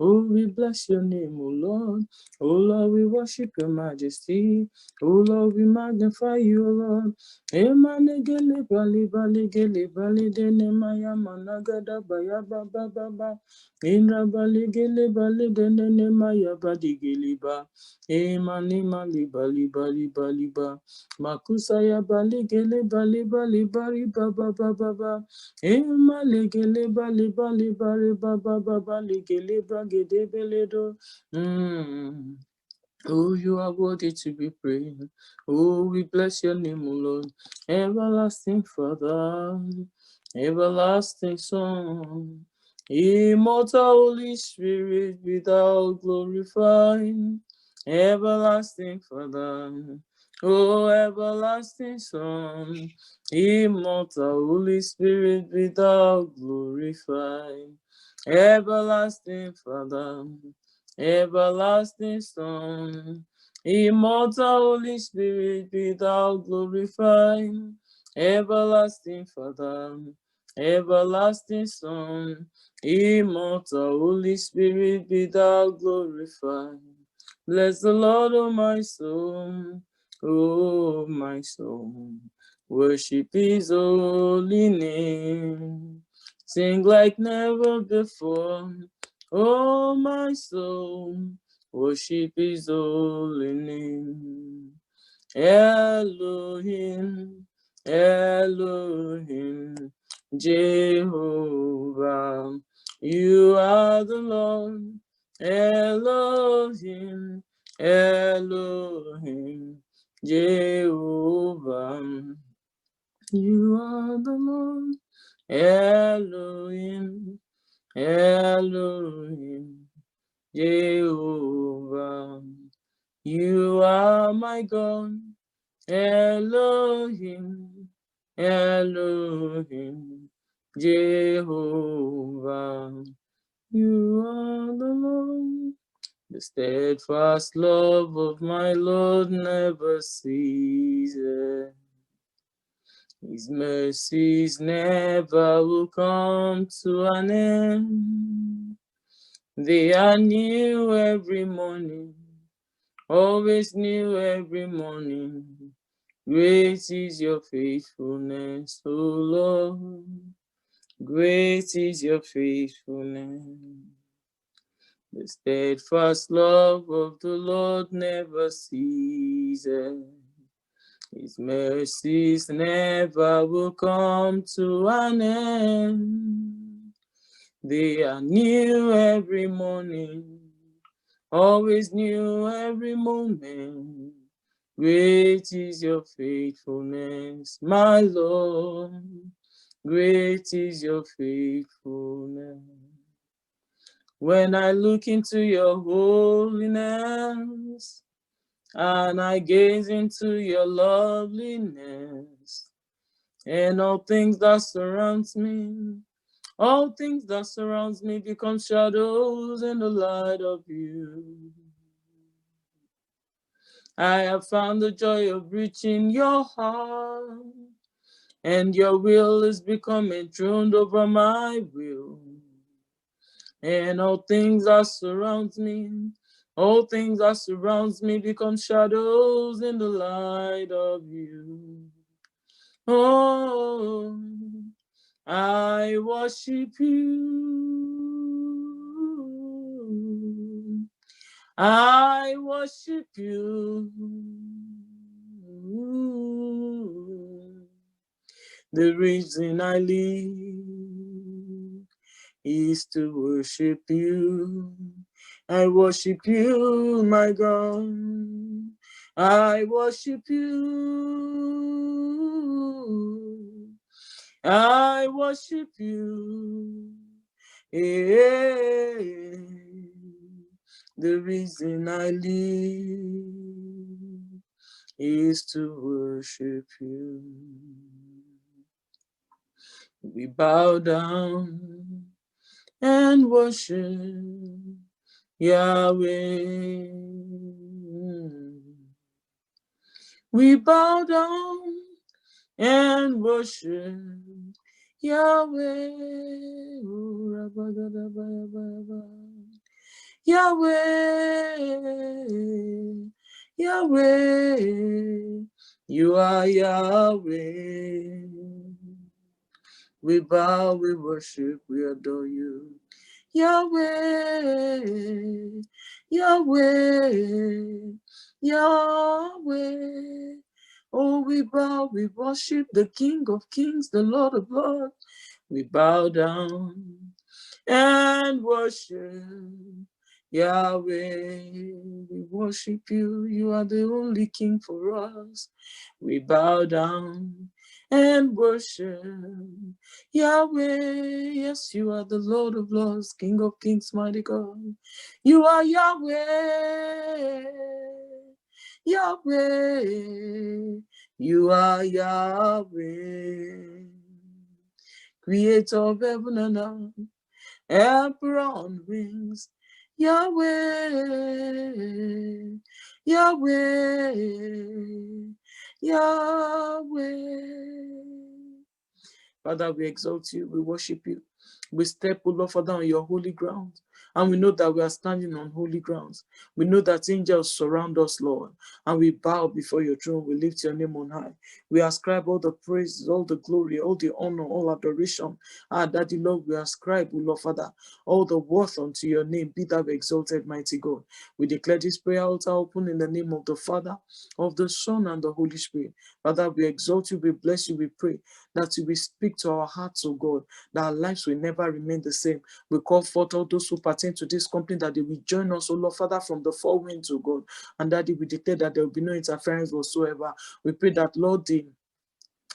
Oh, we bless your name, O Lord. Oh Lord, we worship your majesty. Oh Lord, we magnify you, O Lord. Emanegele bali bali gele bali dene maya managada baya baba baba. Indra bali gele bali dene ne maya badi gele ba. Emani mali bali bali bali ba. Makusaya bali gele bali bali bari baba baba ba. Emale gele bali bali bari baba baba gele bragede beledo. Oh, you are worthy to be praised. Oh, we bless your name, O Lord. Everlasting Father, everlasting Son, immortal Holy Spirit without glorifying. Everlasting Father, oh, everlasting Son, immortal Holy Spirit without glorifying. Everlasting Father, everlasting Son, immortal Holy Spirit without glorifying. Everlasting Father, everlasting Son, immortal Holy Spirit without glorifying. Bless the Lord, O my soul, O my soul. Worship his holy name. Sing like never before. Oh, my soul, worship his holy name. Elohim, Elohim, Jehovah, you are the Lord. Elohim, Elohim, Jehovah, you are the Lord. Elohim, Elohim, Jehovah, you are my God. Elohim, Elohim, Jehovah, you are the Lord. The steadfast love of my Lord never ceases. His mercies never will come to an end. They are new every morning, always new every morning. Great is your faithfulness, O Lord. Great is your faithfulness. The steadfast love of the Lord never ceases. His mercies never will come to an end. They are new every morning, always new every moment. Great is your faithfulness, my Lord. Great is your faithfulness. When I look into your holiness, and I gaze into your loveliness, and all things that surrounds me, all things that surrounds me become shadows in the light of you. I have found the joy of reaching your heart, and your will is becoming enthroned over my will. And all things that surrounds me, all things that surrounds me become shadows in the light of you. Oh, I worship you. I worship you. The reason I live is to worship you. I worship you, my God. I worship you. I worship you. Yeah. The reason I live is to worship you. We bow down and worship Yahweh. We bow down and worship Yahweh. Oh, Rabba-ga-da-ba-ya-ba-ya-ba. Yahweh, Yahweh, you are Yahweh. We bow, we worship, we adore you. Yahweh, Yahweh, Yahweh. Oh, we bow, we worship the King of Kings, the Lord of Lords. We bow down and worship Yahweh. We worship you. You are the only King for us. We bow down and worship Yahweh. Yes, you are the Lord of Lords, King of Kings, mighty God. You are Yahweh. Yahweh. You are Yahweh. Creator of heaven and earth, emperor on wings, Yahweh, Yahweh, Yahweh. Father, we exalt you, we worship you. We step, O Lord, Father, on your holy ground. And we know that we are standing on holy grounds. We know that angels surround us, Lord. And we bow before your throne. We lift your name on high. We ascribe all the praises, all the glory, all the honor, all adoration. Daddy, Lord, we ascribe, O Lord, Father, all the worth unto your name. Be thou exalted, mighty God. We declare this prayer altar open in the name of the Father, of the Son, and the Holy Spirit. Father, we exalt you, we bless you, we pray that you will speak to our hearts, O God, that our lives will never remain the same. We call forth all those who pertain to this company that they will join us, O Lord, Father, from the four winds, O God, and that we declare that there will be no interference whatsoever. We pray that, Lord,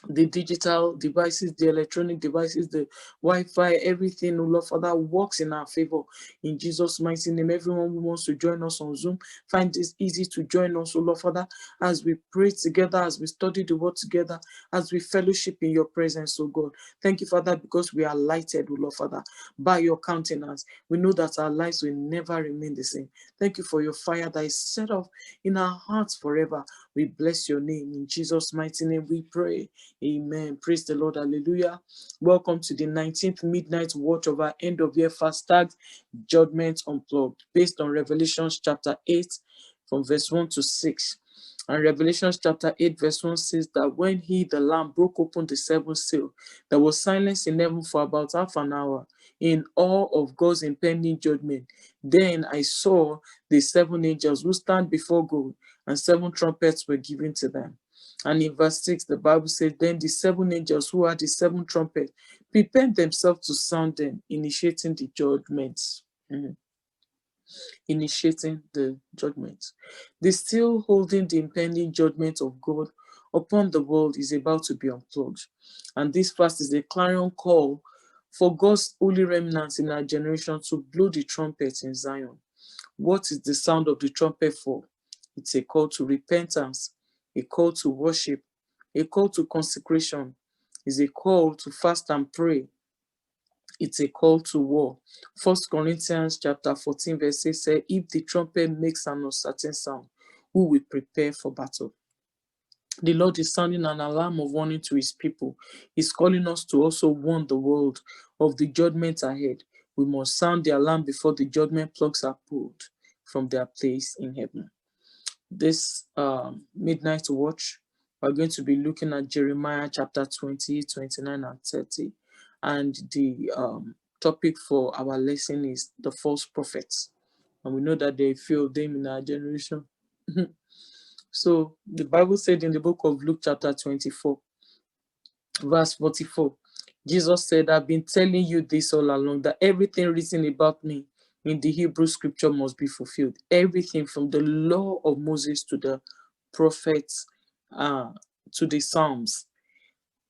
the digital devices, the electronic devices, the Wi-Fi, everything, oh Lord Father, works in our favor. In Jesus' mighty name, everyone who wants to join us on Zoom, find this easy to join us, oh Lord Father, as we pray together, as we study the word together, as we fellowship in your presence, oh God. Thank you, Father, because we are lighted, oh Lord Father, by your countenance. We know that our lives will never remain the same. Thank you for your fire that is set off in our hearts forever. We bless your name. In Jesus' mighty name we pray. Amen. Praise the Lord. Hallelujah. Welcome to the 19th Midnight Watch of our end of year fast tagged Judgment Unplugged, based on Revelation chapter 8 from verse 1 to 6. And Revelation chapter 8 verse 1 says that when he, the Lamb, broke open the seventh seal, there was silence in heaven for about half an hour in awe of God's impending judgment. Then I saw the seven angels who stand before God, and seven trumpets were given to them. And in verse 6, the Bible says, then the seven angels who had the seven trumpets prepared themselves to sound them, initiating the judgments. Initiating the judgment. The still holding the impending judgment of God upon the world is about to be unplugged. And this fast is a clarion call for God's holy remnants in our generation to blow the trumpet in Zion. What is the sound of the trumpet for? It's a call to repentance, a call to worship, a call to consecration, is a call to fast and pray. It's a call to war. 1 Corinthians chapter 14 verse 6 says, if the trumpet makes an uncertain sound, who will prepare for battle? The Lord is sounding an alarm of warning to his people. He's calling us to also warn the world of the judgment ahead. We must sound the alarm before the judgment plugs are pulled from their place in heaven. This midnight watch, we're going to be looking at Jeremiah chapter 20, 29, and 30. And the topic for our lesson is the false prophets. And we know that there are few of them in our generation. So the Bible said in the book of Luke chapter 24, verse 44, Jesus said, I've been telling you this all along, that everything written about me in the Hebrew scripture must be fulfilled. Everything from the law of Moses to the prophets, to the Psalms.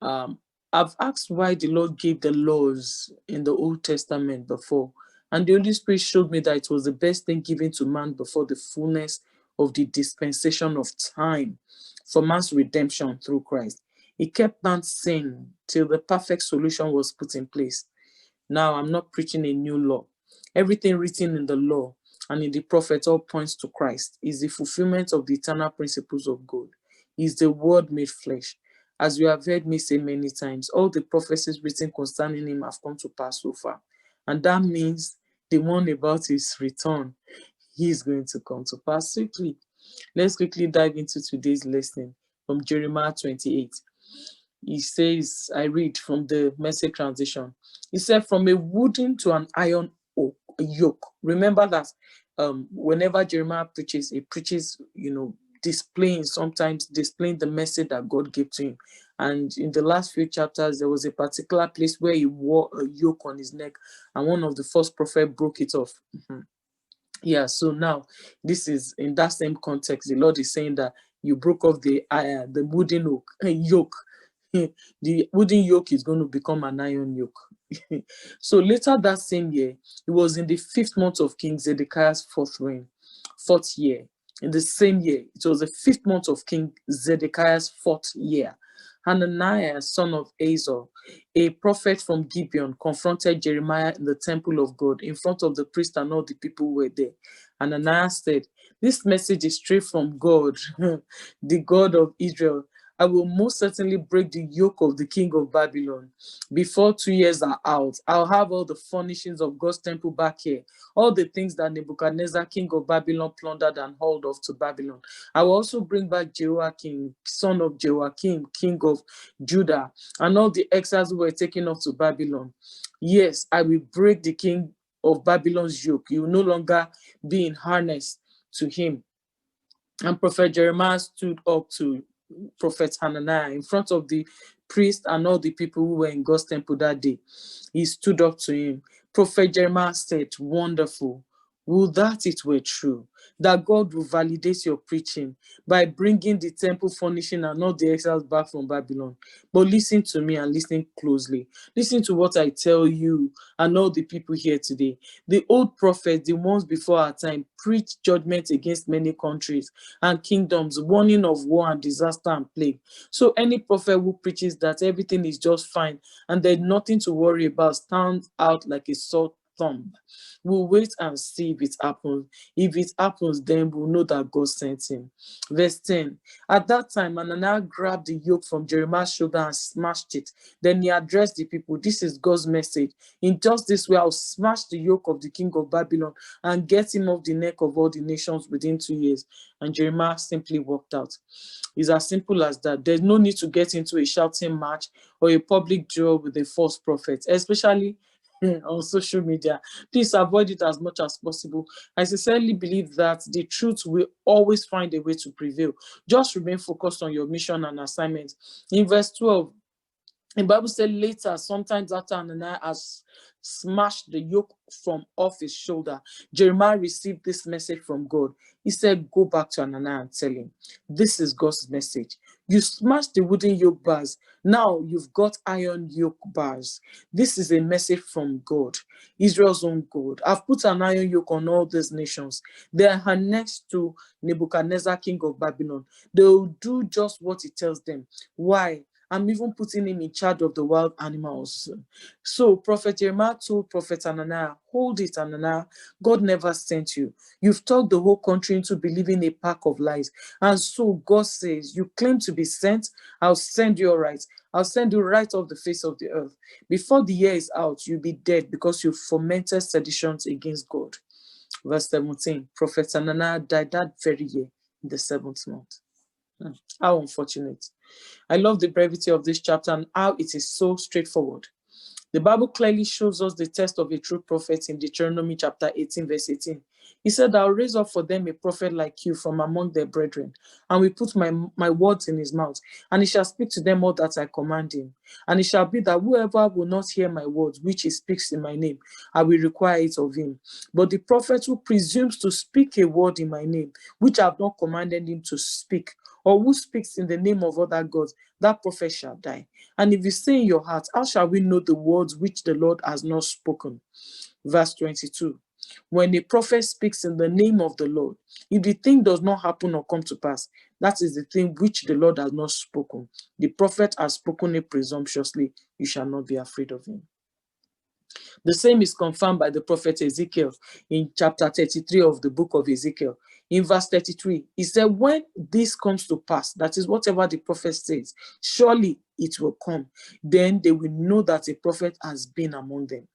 I've asked why the Lord gave the laws in the Old Testament before, and the Holy Spirit showed me that it was the best thing given to man before the fullness of the dispensation of time for man's redemption through Christ. He kept on sin till the perfect solution was put in place. Now, I'm not preaching a new law. Everything written in the law and in the prophets all points to Christ. Is the fulfillment of the eternal principles of God. Is the word made flesh. As you have heard me say many times, all the prophecies written concerning him have come to pass so far. And that means the one about his return, he is going to come to pass quickly. Let's quickly dive into today's lesson from Jeremiah 28. He says, I read from the Message translation. He said, from a wooden to an iron yoke. Remember that whenever Jeremiah preaches, he preaches, sometimes displaying the message that God gave to him. And in the last few chapters, there was a particular place where he wore a yoke on his neck, and one of the first prophets broke it off. Yeah, so now this is in that same context. The Lord is saying that you broke off the wooden yoke. The wooden yoke is going to become an iron yoke. So later that same year, it was in the 5th month of King Zedekiah's 4th year. In the same year, it was the 5th month of King Zedekiah's 4th year. Hananiah, son of Azor, a prophet from Gibeon, confronted Jeremiah in the temple of God in front of the priest and all the people who were there. Hananiah said, this message is straight from God, the God of Israel. I will most certainly break the yoke of the king of Babylon. Before 2 years are out, I'll have all the furnishings of God's temple back here, all the things that Nebuchadnezzar, king of Babylon, plundered and hauled off to Babylon. I will also bring back Jehoiakim, son of Jehoiakim, king of Judah, and all the exiles who were taken off to Babylon. Yes, I will break the king of Babylon's yoke. You will no longer be in harness to him. And Prophet Jeremiah stood up to Prophet Hananiah in front of the priest and all the people who were in God's temple that day. He stood up to him. Prophet Jeremiah said, wonderful. Would that it were true, that God will validate your preaching by bringing the temple furnishing and all the exiles back from Babylon. But listen to me and listen closely. Listen to what I tell you and all the people here today. The old prophets, the ones before our time, preached judgment against many countries and kingdoms, warning of war and disaster and plague. So any prophet who preaches that everything is just fine and there's nothing to worry about stands out like a sore thumb. We'll wait and see if it happens. If it happens, then we'll know that God sent him. Verse 10. At that time, Hananiah grabbed the yoke from Jeremiah's shoulder and smashed it. Then he addressed the people. This is God's message. In just this way, I'll smash the yoke of the king of Babylon and get him off the neck of all the nations within 2 years. And Jeremiah simply walked out. It's as simple as that. There's no need to get into a shouting match or a public duel with a false prophet, especially on social media. Please avoid it as much as possible. I sincerely believe that the truth will always find a way to prevail. Just remain focused on your mission and assignment. In verse 12, the Bible said later, sometimes after Hananiah has smashed the yoke from off his shoulder, Jeremiah received this message from God. He said, go back to Hananiah and tell him, this is God's message. You smashed the wooden yoke bars. Now you've got iron yoke bars. This is a message from God, Israel's own God. I've put an iron yoke on all these nations. They are next to Nebuchadnezzar, king of Babylon. They will do just what he tells them. Why? I'm even putting him in charge of the wild animals. So Prophet Jeremiah told Prophet Hananiah, hold it, Hananiah. God never sent you. You've talked the whole country into believing a pack of lies. And so God says, you claim to be sent, I'll send you all right. I'll send you right off the face of the earth. Before the year is out, you'll be dead because you fomented seditions against God. Verse 17, Prophet Hananiah died that very year in the 7th month. How unfortunate. I love the brevity of this chapter and how it is so straightforward. The Bible clearly shows us the test of a true prophet in Deuteronomy chapter 18, verse 18. He said, I'll raise up for them a prophet like you from among their brethren, and we put my words in his mouth, and he shall speak to them all that I command him. And it shall be that whoever will not hear my words, which he speaks in my name, I will require it of him. But the prophet who presumes to speak a word in my name, which I have not commanded him to speak, or who speaks in the name of other gods, that prophet shall die. And if you say in your heart, how shall we know the words which the Lord has not spoken? Verse 22. When a prophet speaks in the name of the Lord, if the thing does not happen or come to pass, that is the thing which the Lord has not spoken. The prophet has spoken it presumptuously. You shall not be afraid of him. The same is confirmed by the prophet Ezekiel in chapter 33 of the book of Ezekiel. In verse 33, he said, when this comes to pass, that is whatever the prophet says, surely it will come. Then they will know that a prophet has been among them.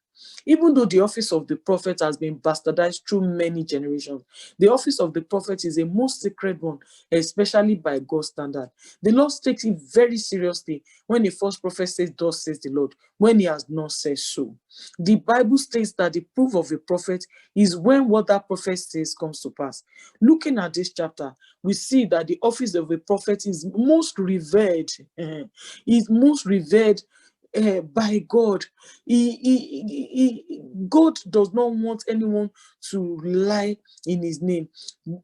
Even though the office of the prophet has been bastardized through many generations, the office of the prophet is a most sacred one, especially by God's standard. The Lord takes it very seriously when a false prophet says, thus says the Lord, when he has not said so. The Bible states that the proof of a prophet is when what that prophet says comes to pass. Looking at this chapter, we see that the office of a prophet is most revered, is most revered by God. God does not want anyone to lie in his name.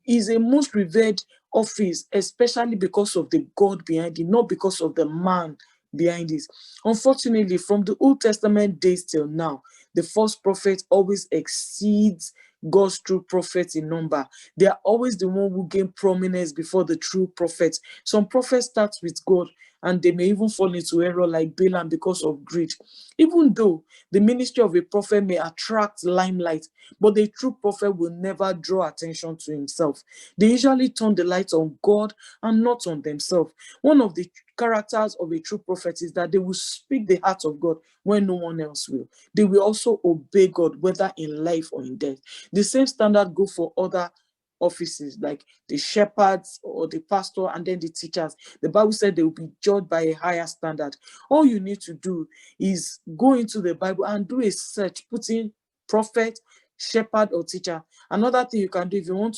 It's a most revered office, especially because of the God behind it, not because of the man behind it. Unfortunately, from the Old Testament days till now, the false prophet always exceeds God's true prophets in number. They are always the one who gain prominence before the true prophets. Some prophets start with God, and they may even fall into error like Balaam because of greed. Even though the ministry of a prophet may attract limelight, but the true prophet will never draw attention to himself. They usually turn the light on God and not on themselves. One of the characters of a true prophet is that they will speak the heart of God when no one else will. They will also obey God, whether in life or in death. The same standard goes for other offices like the shepherds or the pastor and then the teachers. The Bible said they will be judged by a higher standard. All you need to do is go into the Bible and do a search, put in prophet, shepherd, or teacher. Another thing you can do if you want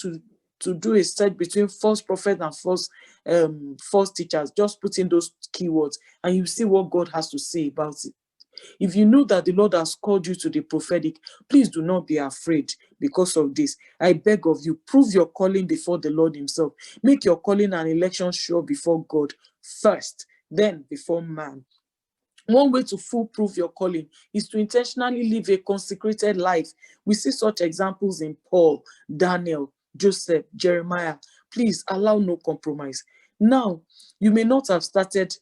to do a search between false prophet and false teachers, just put in those keywords and you see what God has to say about it. If you know that the Lord has called you to the prophetic, please do not be afraid because of this. I beg of you, prove your calling before the Lord himself. Make your calling and election sure before God first, then before man. One way to foolproof your calling is to intentionally live a consecrated life. We see such examples in Paul, Daniel, Joseph, Jeremiah. Please allow no compromise. Now, you may not have started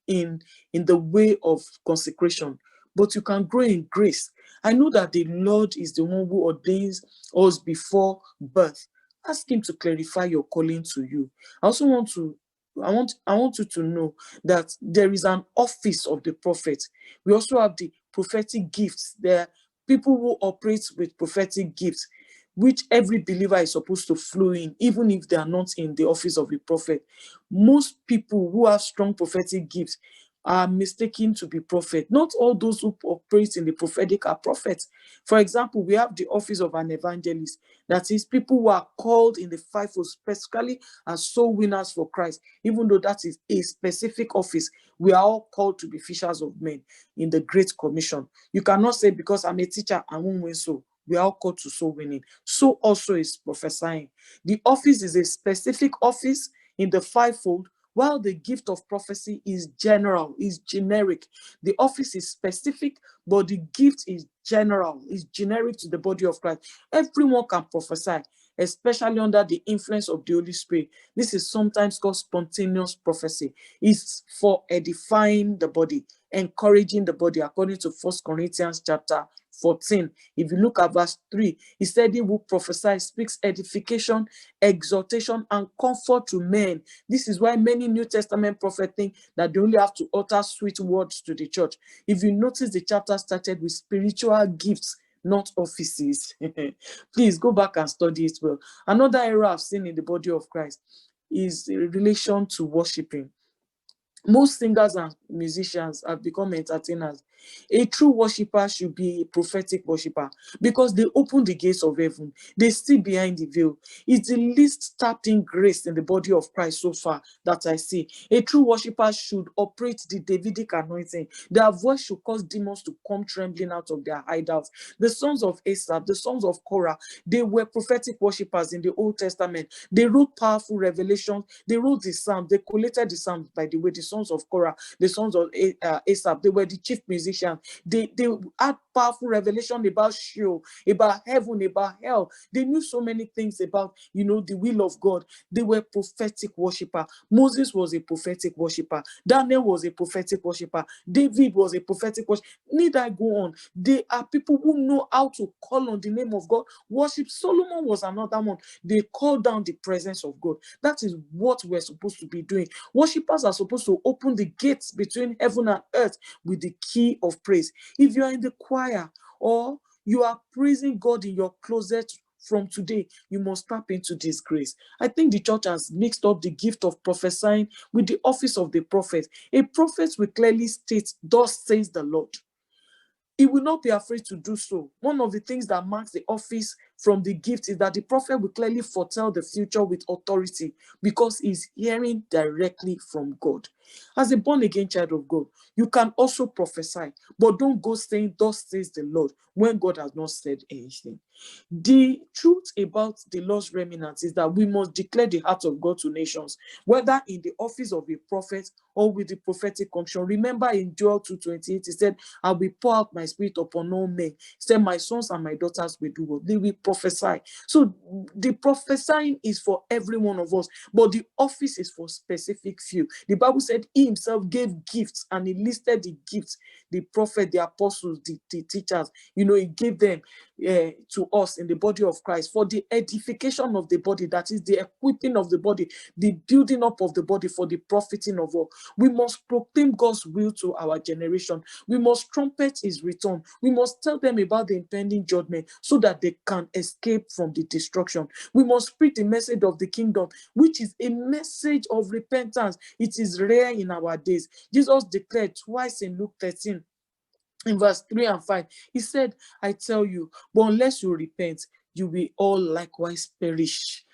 in the way of consecration, but you can grow in grace. I know that the Lord is the one who ordains us before birth. Ask him to clarify your calling to you. I want you to know that there is an office of the prophet. We also have the prophetic gifts. There are people who operate with prophetic gifts, which every believer is supposed to flow in, even if they are not in the office of a prophet. Most people who have strong prophetic gifts are mistaken to be prophet. Not all those who operate in the prophetic are prophets. For example, we have the office of an evangelist. That is, people who are called in the fivefold, specifically as soul winners for Christ. Even though that is a specific office, we are all called to be fishers of men in the Great Commission. You cannot say because I'm a teacher, I won't win soul. We are all called to soul winning. So also is prophesying. The office is a specific office in the fivefold, while the gift of prophecy is general, is generic. The office is specific, but the gift is general, is generic to the body of Christ. Everyone can prophesy, especially under the influence of the Holy Spirit. This is sometimes called spontaneous prophecy. It's for edifying the body, encouraging the body, according to 1 Corinthians chapter 14. If you look at verse 3, he said, he who prophesies speaks edification, exhortation, and comfort to men. This is why many New Testament prophets think that they only have to utter sweet words to the church. If you notice, the chapter started with spiritual gifts, not offices. Please go back and study it well. Another error I've seen in the body of Christ is in relation to worshiping. Most singers and musicians have become entertainers. A true worshiper should be a prophetic worshiper because they open the gates of heaven. They see behind the veil. It's the least tapped in grace in the body of Christ so far that I see. A true worshiper should operate the Davidic anointing. Their voice should cause demons to come trembling out of their hideouts. The sons of Asaph, the sons of Korah, they were prophetic worshipers in the Old Testament. They wrote powerful revelations. They wrote the Psalms. They collated the Psalms, by the way. The sons of Korah, the sons of Asaph. They were the chief musicians. They had powerful revelation about Sheol, about heaven, about hell. They knew so many things about, the will of God. They were prophetic worshiper. Moses was a prophetic worshiper. Daniel was a prophetic worshiper. David was a prophetic worshiper. Need I go on? They are people who know how to call on the name of God. Worship. Solomon was another one. They called down the presence of God. That is what we're supposed to be doing. Worshippers are supposed to open the gates between heaven and earth with the key of praise. If you are in the choir or you are praising God in your closet from today, you must tap into this grace. I think the church has mixed up the gift of prophesying with the office of the prophet. A prophet will clearly state, "Thus says the Lord." He will not be afraid to do so. One of the things that marks the office from the gift is that the prophet will clearly foretell the future with authority because he's hearing directly from God. As a born-again child of God, you can also prophesy, but don't go saying, "Thus says the Lord," when God has not said anything. The truth about the lost remnants is that we must declare the heart of God to nations, whether in the office of a prophet or with the prophetic unction. Remember in Joel 2:28, he said, "I will pour out my spirit upon all men." He said, "My sons and my daughters will do what? They will prophesy." So the prophesying is for every one of us, but the office is for specific few. The Bible said he himself gave gifts, and he listed the gifts: the prophet, the apostles, the teachers. He gave them to us in the body of Christ for the edification of the body, that is the equipping of the body, the building up of the body for the profiting of all. We must proclaim God's will to our generation. We must trumpet his return. We must tell them about the impending judgment so that they can escape from the destruction. We must preach the message of the kingdom, which is a message of repentance. It is rare in our days. Jesus declared twice in Luke 13, in verse 3 and 5, he said, "I tell you, but unless you repent, you will all likewise perish."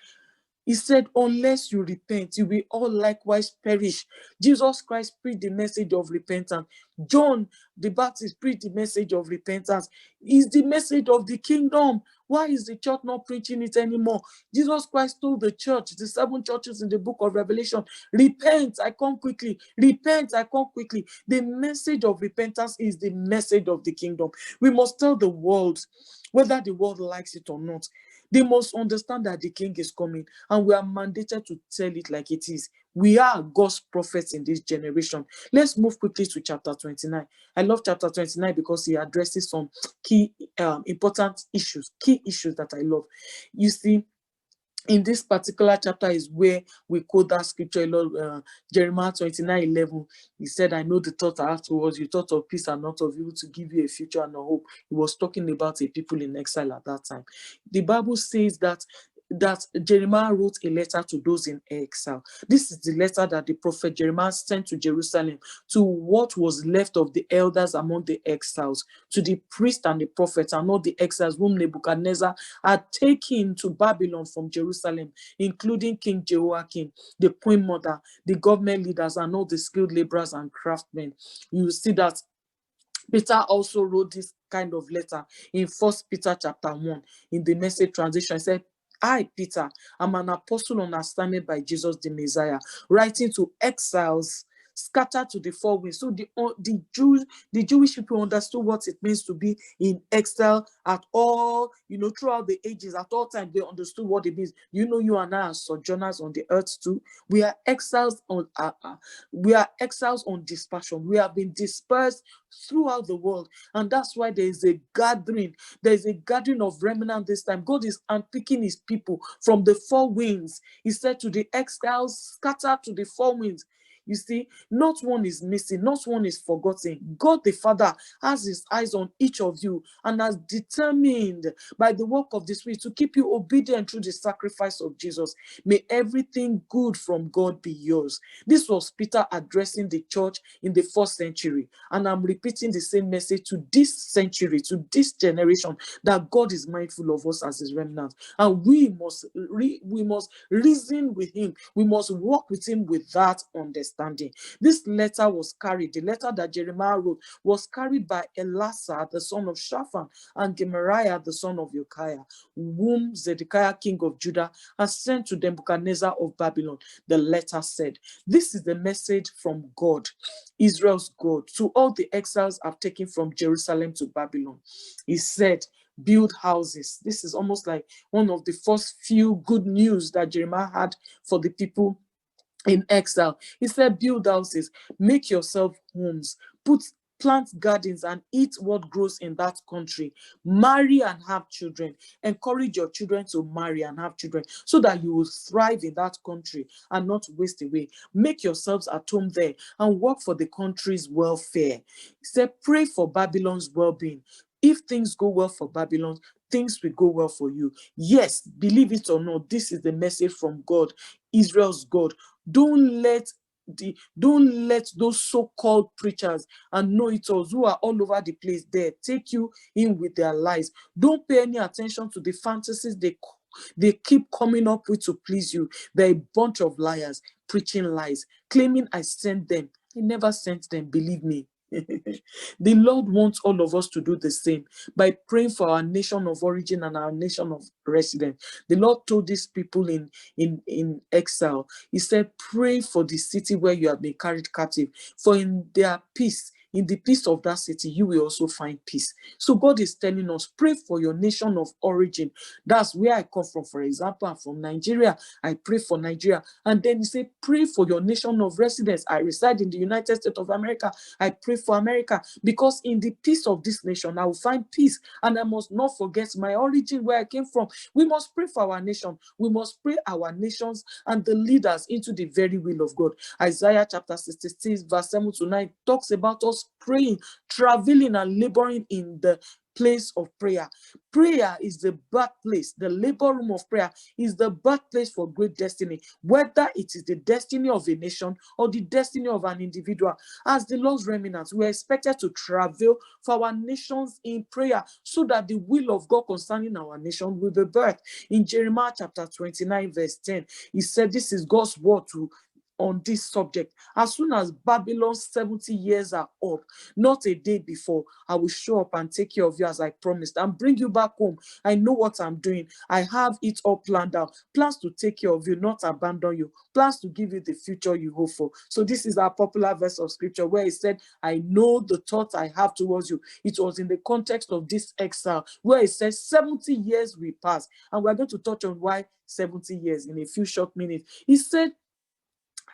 He said, unless you repent, you will all likewise perish. Jesus Christ preached the message of repentance. John the Baptist preached the message of repentance. It's the message of the kingdom. Why is the church not preaching it anymore? Jesus Christ told the church, the 7 churches in the book of Revelation, "Repent, I come quickly. Repent, I come quickly." The message of repentance is the message of the kingdom. We must tell the world, whether the world likes it or not. They must understand that the king is coming, and we are mandated to tell it like it is. We are God's prophets in this generation. Let's move quickly to chapter 29. I love chapter 29 because he addresses some key important issues, key issues that I love. You see, in this particular chapter is where we quote that scripture, Jeremiah 29:11. He said, "I know the thought I have towards you, thought of peace and not of evil, to give you a future and a hope." He was talking about a people in exile at that time. The Bible says that Jeremiah wrote a letter to those in exile. This is the letter that the prophet Jeremiah sent to Jerusalem, to what was left of the elders among the exiles, to the priests and the prophets, and all the exiles whom Nebuchadnezzar had taken to Babylon from Jerusalem, including King Jehoiakim, the queen mother, the government leaders, and all the skilled laborers and craftsmen. You see that Peter also wrote this kind of letter in 1 Peter chapter 1 in the Message translation. He said, "I, Peter, am an apostle on assignment by Jesus the Messiah, writing to exiles scattered to the four winds." So the Jewish people understood what it means to be in exile at all, throughout the ages, at all times. They understood what it means. You and I are sojourners on the earth too. We are exiles on dispersion. We have been dispersed throughout the world, and that's why there is a gathering. There is a gathering of remnant this time. God is unpicking his people from the four winds. He said to the exiles scattered to the four winds. You see, not one is missing, not one is forgotten. God the Father has his eyes on each of you and has determined by the work of the Spirit to keep you obedient through the sacrifice of Jesus. May everything good from God be yours. This was Peter addressing the church in the 1st century, and I'm repeating the same message to this century, to this generation, that God is mindful of us as his remnant, and we must reason with him. We must walk with him with that understanding. understanding. This letter was carried, the letter that Jeremiah wrote was carried by Elasah, the son of Shaphan, and Gemariah, the son of Hilkiah, whom Zedekiah, king of Judah, has sent to Nebuchadnezzar of Babylon. The letter said, this is the message from God, Israel's God, to all the exiles I've taken from Jerusalem to Babylon. He said, build houses. This is almost like one of the first few good news that Jeremiah had for the people in exile. He said, build houses, make yourself homes, plant gardens and eat what grows in that country. Marry and have children. Encourage your children to marry and have children so that you will thrive in that country and not waste away. Make yourselves at home there and work for the country's welfare. He said, pray for Babylon's well-being. If things go well for Babylon, things will go well for you. Yes, believe it or not, this is the message from God, Israel's God. Don't let those so-called preachers and know-it-alls who are all over the place there take you in with their lies. Don't pay any attention to the fantasies they keep coming up with to please you. They're a bunch of liars preaching lies, claiming I sent them. I never sent them, believe me. The Lord wants all of us to do the same by praying for our nation of origin and our nation of residence. The Lord told these people in exile, he said, pray for the city where you have been carried captive, for in their peace, in the peace of that city, you will also find peace. So God is telling us, pray for your nation of origin. That's where I come from. For example, I'm from Nigeria. I pray for Nigeria. And then he said, pray for your nation of residence. I reside in the United States of America. I pray for America, because in the peace of this nation, I will find peace. And I must not forget my origin, where I came from. We must pray for our nation. We must pray our nations and the leaders into the very will of God. Isaiah chapter 66, verse 7 to 9 talks about us praying, traveling and laboring in the place of prayer. Prayer is the birthplace, the labor room of prayer is the birthplace for great destiny, whether it is the destiny of a nation or the destiny of an individual. As the Lord's remnants, we are expected to travel for our nations in prayer so that the will of God concerning our nation will be birthed. In Jeremiah chapter 29, verse 10, he said, this is God's word on this subject. As soon as Babylon's 70 years are up, not a day before, I will show up and take care of you as I promised and bring you back home. I know what I'm doing. I have it all planned out. Plans to take care of you, not abandon you. Plans to give you the future you hope for. So this is our popular verse of scripture where he said, I know the thoughts I have towards you. It was in the context of this exile where it says 70 years will pass. And we're going to touch on why 70 years in a few short minutes. He said,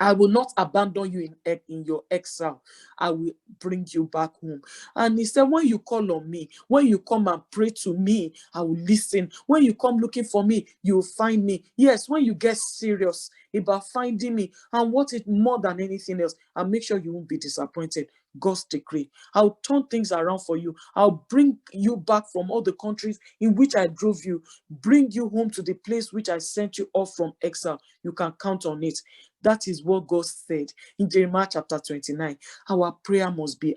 I will not abandon you in your exile. I will bring you back home. And he said, when you call on me, when you come and pray to me, I will listen. When you come looking for me, you will find me. Yes, when you get serious about finding me and want it more than anything else, I'll make sure you won't be disappointed. God's decree. I'll turn things around for you. I'll bring you back from all the countries in which I drove you, bring you home to the place which I sent you off from exile. You can count on it. That is what God said in Jeremiah chapter 29. Our prayer must be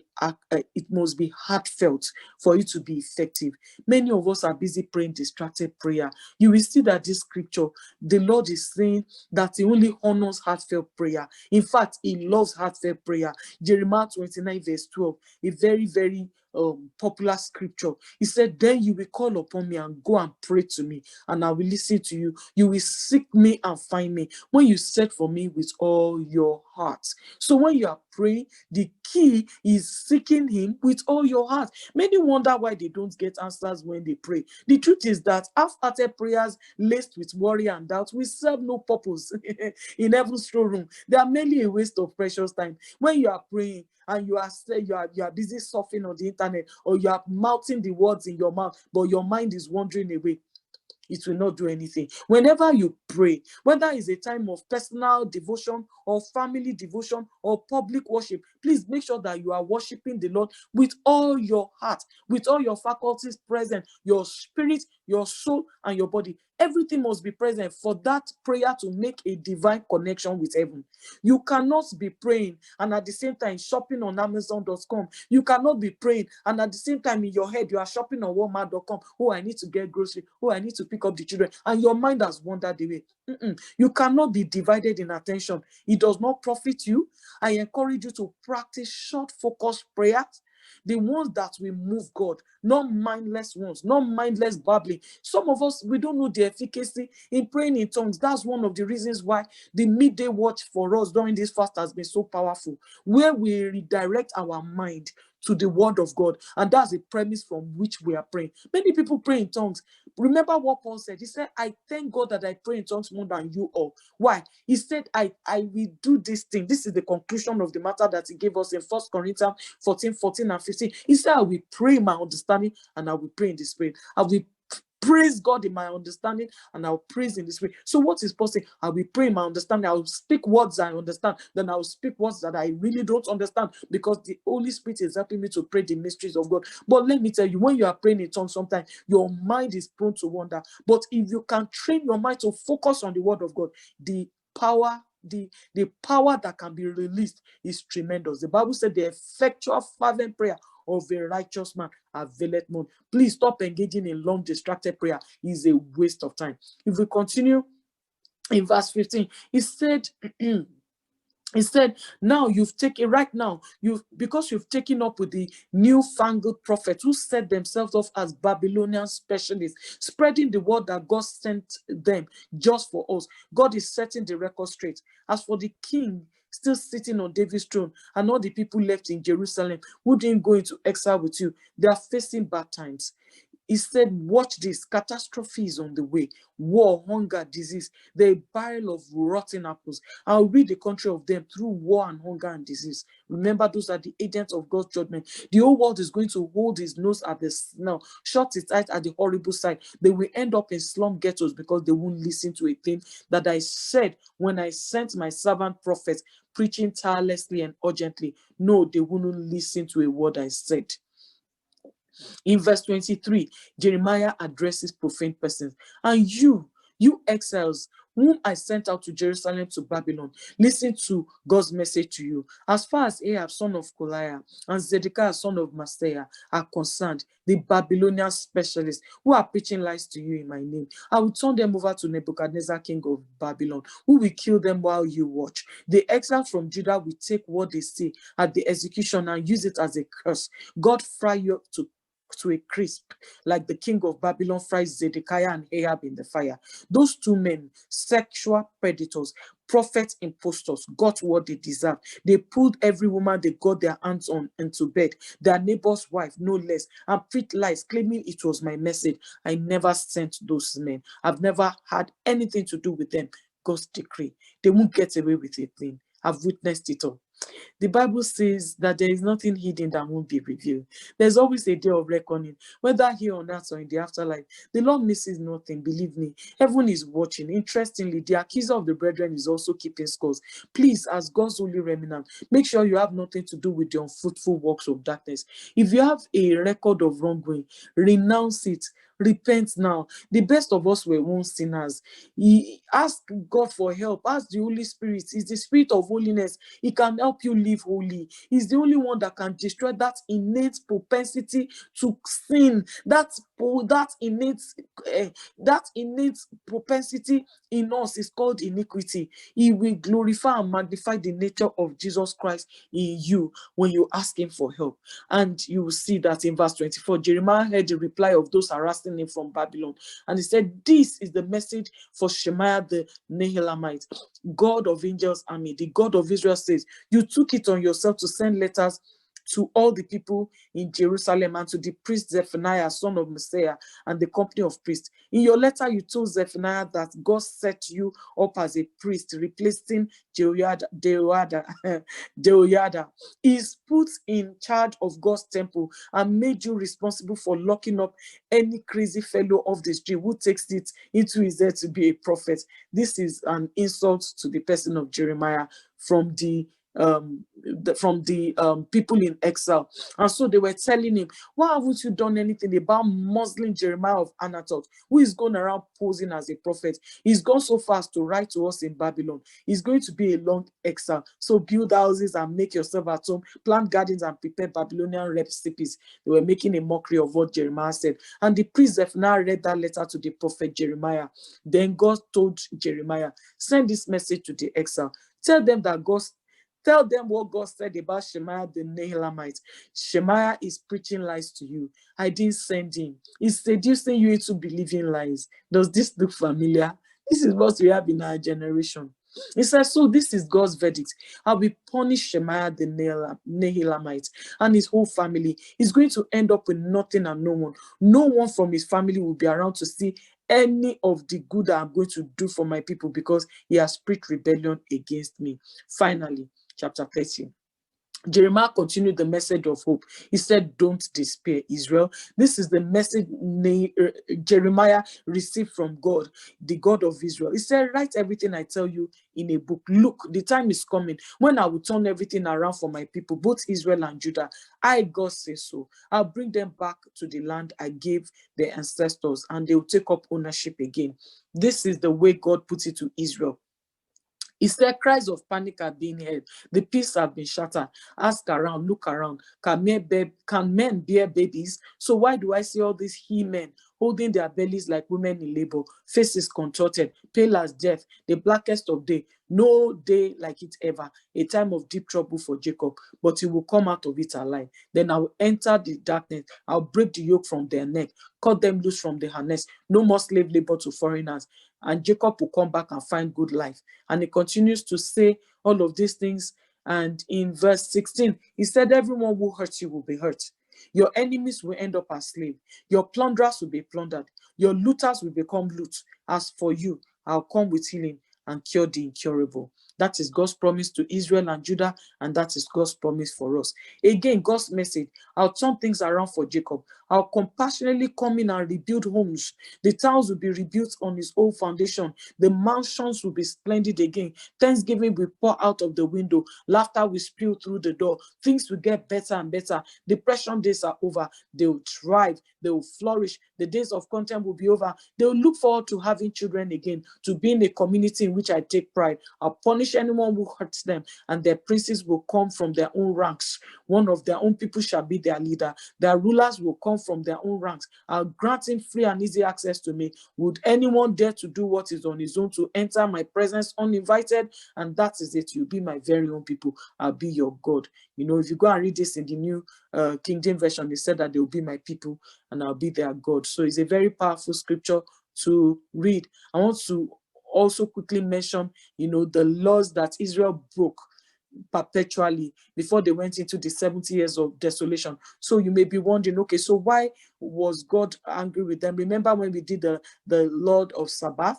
heartfelt for it to be effective. Many of us are busy praying distracted prayer. You will see that this scripture, the Lord is saying that he only honors heartfelt prayer. In fact, he loves heartfelt prayer. Jeremiah 29 verse 12, a very, very popular scripture. He said, then you will call upon me and go and pray to me, and I will listen to you. You will seek me and find me when you search for me with all your heart. So when you are praying, the key is seeking him with all your heart. Many wonder why they don't get answers when they pray. The truth is that half-hearted prayers laced with worry and doubt will serve no purpose in heaven's throne room. They are merely a waste of precious time. When you are praying and you are busy surfing on the internet, or you are mouthing the words in your mouth, but your mind is wandering away, it will not do anything. Whenever you pray, whether it's a time of personal devotion or family devotion or public worship, please make sure that you are worshiping the Lord with all your heart, with all your faculties present, your spirit, your soul, and your body. Everything must be present for that prayer to make a divine connection with heaven. You cannot be praying and at the same time shopping on Amazon.com. You cannot be praying and at the same time in your head you are shopping on Walmart.com. Oh, I need to get grocery. Oh, I need to pick up the children. And your mind has wandered away. You cannot be divided in attention. It does not profit you. I encourage you to practice short, focused prayers, the ones that will move God, not mindless ones, not mindless babbling. Some of us, we don't know the efficacy in praying in tongues. That's one of the reasons why the midday watch for us during this fast has been so powerful, where we redirect our mind to the word of God. And that's the premise from which we are praying. Many people pray in tongues. Remember what Paul said. He said, I thank God that I pray in tongues more than you all. Why? He said, I will do this thing. This is the conclusion of the matter that he gave us in 1 Corinthians 14 and 15. He said, I will pray in my understanding and I will pray in the spirit. I will praise God in my understanding and I'll praise in the spirit. So what is possible? I will pray in my understanding. I will speak words I understand. Then I will speak words that I really don't understand, because the Holy Spirit is helping me to pray the mysteries of God. But let me tell you, when you are praying in tongues, sometimes your mind is prone to wander. But if you can train your mind to focus on the word of God, the power that can be released is tremendous. The Bible said the effectual fervent prayer of a righteous man availeth much. Please stop engaging in long distracted prayer. It's a waste of time. If we continue in verse 15, he said he said, now you've taken, right now, because you've taken up with the newfangled prophets who set themselves off as Babylonian specialists, spreading the word that God sent them just for us. God is setting the record straight. As for the king still sitting on David's throne and all the people left in Jerusalem who didn't go into exile with you, they are facing bad times. He said, watch this, catastrophe is on the way. War, hunger, disease, the barrel of rotten apples. I'll rid the country of them through war and hunger and disease. Remember, those are the agents of God's judgment. The whole world is going to hold his nose at the smell, shut its eyes at the horrible sight. They will end up in slum ghettos because they won't listen to a thing that I said when I sent my servant prophets preaching tirelessly and urgently. No, they wouldn't listen to a word I said. In verse 23, Jeremiah addresses profane persons. And you exiles, whom I sent out to Jerusalem to Babylon, listen to God's message to you. As far as Ahab, son of Koliah, and Zedekiah, son of Maaseiah, are concerned, the Babylonian specialists who are preaching lies to you in my name, I will turn them over to Nebuchadnezzar, king of Babylon, who will kill them while you watch. The exiles from Judah will take what they say at the execution and use it as a curse. God fry you to a crisp, like the king of Babylon fries Zedekiah and Ahab in the fire. Those two men, sexual predators, prophet impostors, got what they deserved. They pulled every woman they got their hands on into bed, their neighbor's wife, no less, and preached lies, claiming it was my message. I never sent those men. I've never had anything to do with them. God's decree. They won't get away with a thing. I've witnessed it all. The Bible says that there is nothing hidden that won't be revealed. There's always a day of reckoning, whether here on earth or in the afterlife. The Lord misses nothing, believe me. Heaven is watching. Interestingly, the accuser of the brethren is also keeping scores. Please, as God's holy remnant, make sure you have nothing to do with the unfruitful works of darkness. If you have a record of wrongdoing, renounce it. Repent now. The best of us were once sinners. Ask God for help. Ask the Holy Spirit. It's the Spirit of holiness. He can help you live holy. He's the only one that can destroy that innate propensity to sin. That innate propensity in us is called iniquity. He will glorify and magnify the nature of Jesus Christ in you when you ask him for help. And you will see that in verse 24, Jeremiah heard the reply of those harassing him from Babylon. And he said, this is the message for Shemaiah the Nehelamite. God of angels army, the God of Israel says, you took it on yourself to send letters to all the people in Jerusalem and to the priest Zephaniah, son of Maaseiah, and the company of priests. In your letter, you told Zephaniah that God set you up as a priest, replacing Jehoiada. He's put in charge of God's temple and made you responsible for locking up any crazy fellow of the street who takes it into his head to be a prophet. This is an insult to the person of Jeremiah from the from the people in exile. And so they were telling him, why haven't you done anything about muzzling Jeremiah of Anathoth, who is going around posing as a prophet? He's gone so fast to write to us in Babylon. It's going to be a long exile. So build houses and make yourself at home, plant gardens and prepare Babylonian recipes. They were making a mockery of what Jeremiah said. And the priest Zephaniah read that letter to the prophet Jeremiah. Then God told Jeremiah, send this message to the exile. Tell them what God said about Shemaiah the Nehelamite. Shemaiah is preaching lies to you. I didn't send him. He's seducing you into believing lies. Does this look familiar? This is what we have in our generation. He says, so this is God's verdict. I will punish Shemaiah the Nehelamite and his whole family. He's going to end up with nothing and no one. No one from his family will be around to see any of the good that I'm going to do for my people, because he has preached rebellion against me. Finally, chapter 13. Jeremiah continued the message of hope. He said, don't despair, Israel. This is the message Jeremiah received from God, the God of Israel. He said, write everything I tell you in a book. Look, the time is coming when I will turn everything around for my people, both Israel and Judah. I, God, say so. I'll bring them back to the land I gave their ancestors, and they will take up ownership again. This is the way God puts it to Israel. He said, cries of panic are being heard. The peace have been shattered. Ask around, look around. Can men bear babies? So why do I see all these he-men holding their bellies like women in labor, faces contorted, pale as death, the blackest of day, no day like it ever, a time of deep trouble for Jacob, but he will come out of it alive. Then I will enter the darkness. I'll break the yoke from their neck, cut them loose from the harness. No more slave labor to foreigners. And Jacob will come back and find good life. And he continues to say all of these things. And in verse 16, he said, everyone who hurts you will be hurt. Your enemies will end up as slaves. Your plunderers will be plundered. Your looters will become loot. As for you, I'll come with healing and cure the incurable. That is God's promise to Israel and Judah, and that is God's promise for us. Again, God's message, I'll turn things around for Jacob. I'll compassionately come in and rebuild homes. The towns will be rebuilt on his old foundation. The mansions will be splendid again. Thanksgiving will pour out of the window. Laughter will spill through the door. Things will get better and better. Depression days are over. They will thrive. They will flourish. The days of contempt will be over. They will look forward to having children again, to being a community in which I take pride. I'll punish anyone who hurts them, and their princes will come from their own ranks. One of their own people shall be their leader. Their rulers will come from their own ranks. I'll grant him free and easy access to me. Would anyone dare to do what is on his own, to enter my presence uninvited? And that is it. You'll be my very own people. I'll be your God. You know, if you go and read this in the New King James Version, they said that they will be my people and I'll be their God. So it's a very powerful scripture to read. I want to also quickly mention, you know, the laws that Israel broke perpetually before they went into the 70 years of desolation. So you may be wondering, okay, so why was God angry with them? Remember when we did the Lord of Sabbath?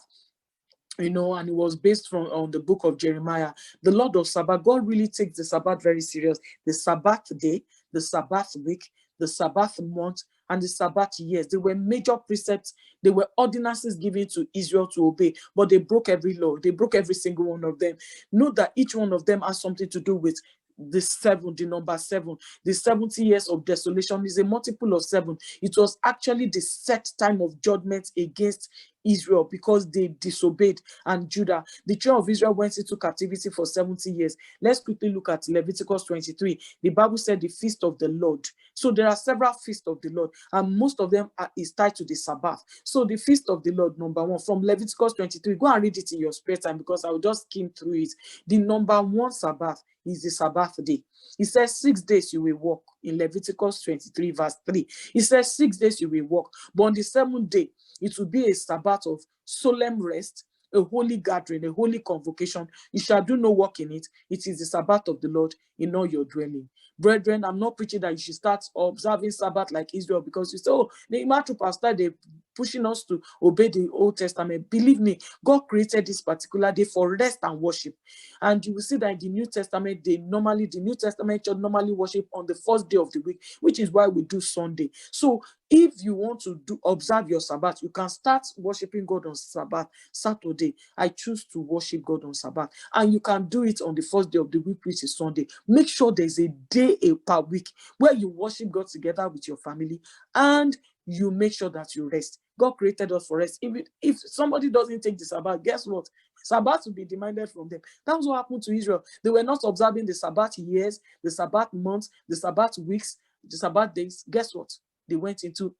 You know, and it was based on the book of Jeremiah. The Lord of Sabbath, God really takes the Sabbath very serious. The Sabbath day, the Sabbath week, the Sabbath month, and the Sabbath years. They were major precepts. They were ordinances given to Israel to obey, but they broke every law. They broke every single one of them. Note that each one of them has something to do with the number 7. The 70 years of desolation is a multiple of 7. It was actually the set time of judgment against Israel because they disobeyed, and Judah. The children of Israel went into captivity for 70 years. Let's quickly look at Leviticus 23. The Bible said the feast of the Lord. So there are several feasts of the Lord, and most of them is tied to the Sabbath. So the feast of the Lord, number 1, from Leviticus 23, go and read it in your spare time because I will just skim through it. The number 1 Sabbath is the Sabbath day. It says 6 days you will work in Leviticus 23 verse 3. It says 6 days you will work, but on the 7th day, it will be a Sabbath of solemn rest, a holy gathering, a holy convocation. You shall do no work in it. It is the Sabbath of the Lord. in all your dwelling. Brethren, I'm not preaching that you should start observing Sabbath like Israel, because you say, oh, the Imam pastor, they pushing us to obey the Old Testament. Believe me, God created this particular day for rest and worship. And you will see that in the New Testament, the New Testament church normally worship on the first day of the week, which is why we do Sunday. So if you want to observe your Sabbath, you can start worshiping God on Sabbath, Saturday. I choose to worship God on Sabbath. And you can do it on the first day of the week, which is Sunday. Make sure there's a day per week where you worship God together with your family, and you make sure that you rest. God created us for rest. If somebody doesn't take the Sabbath, guess what? Sabbath will be demanded from them. That was what happened to Israel. They were not observing the Sabbath years, the Sabbath months, the Sabbath weeks, the Sabbath days. Guess what? They went into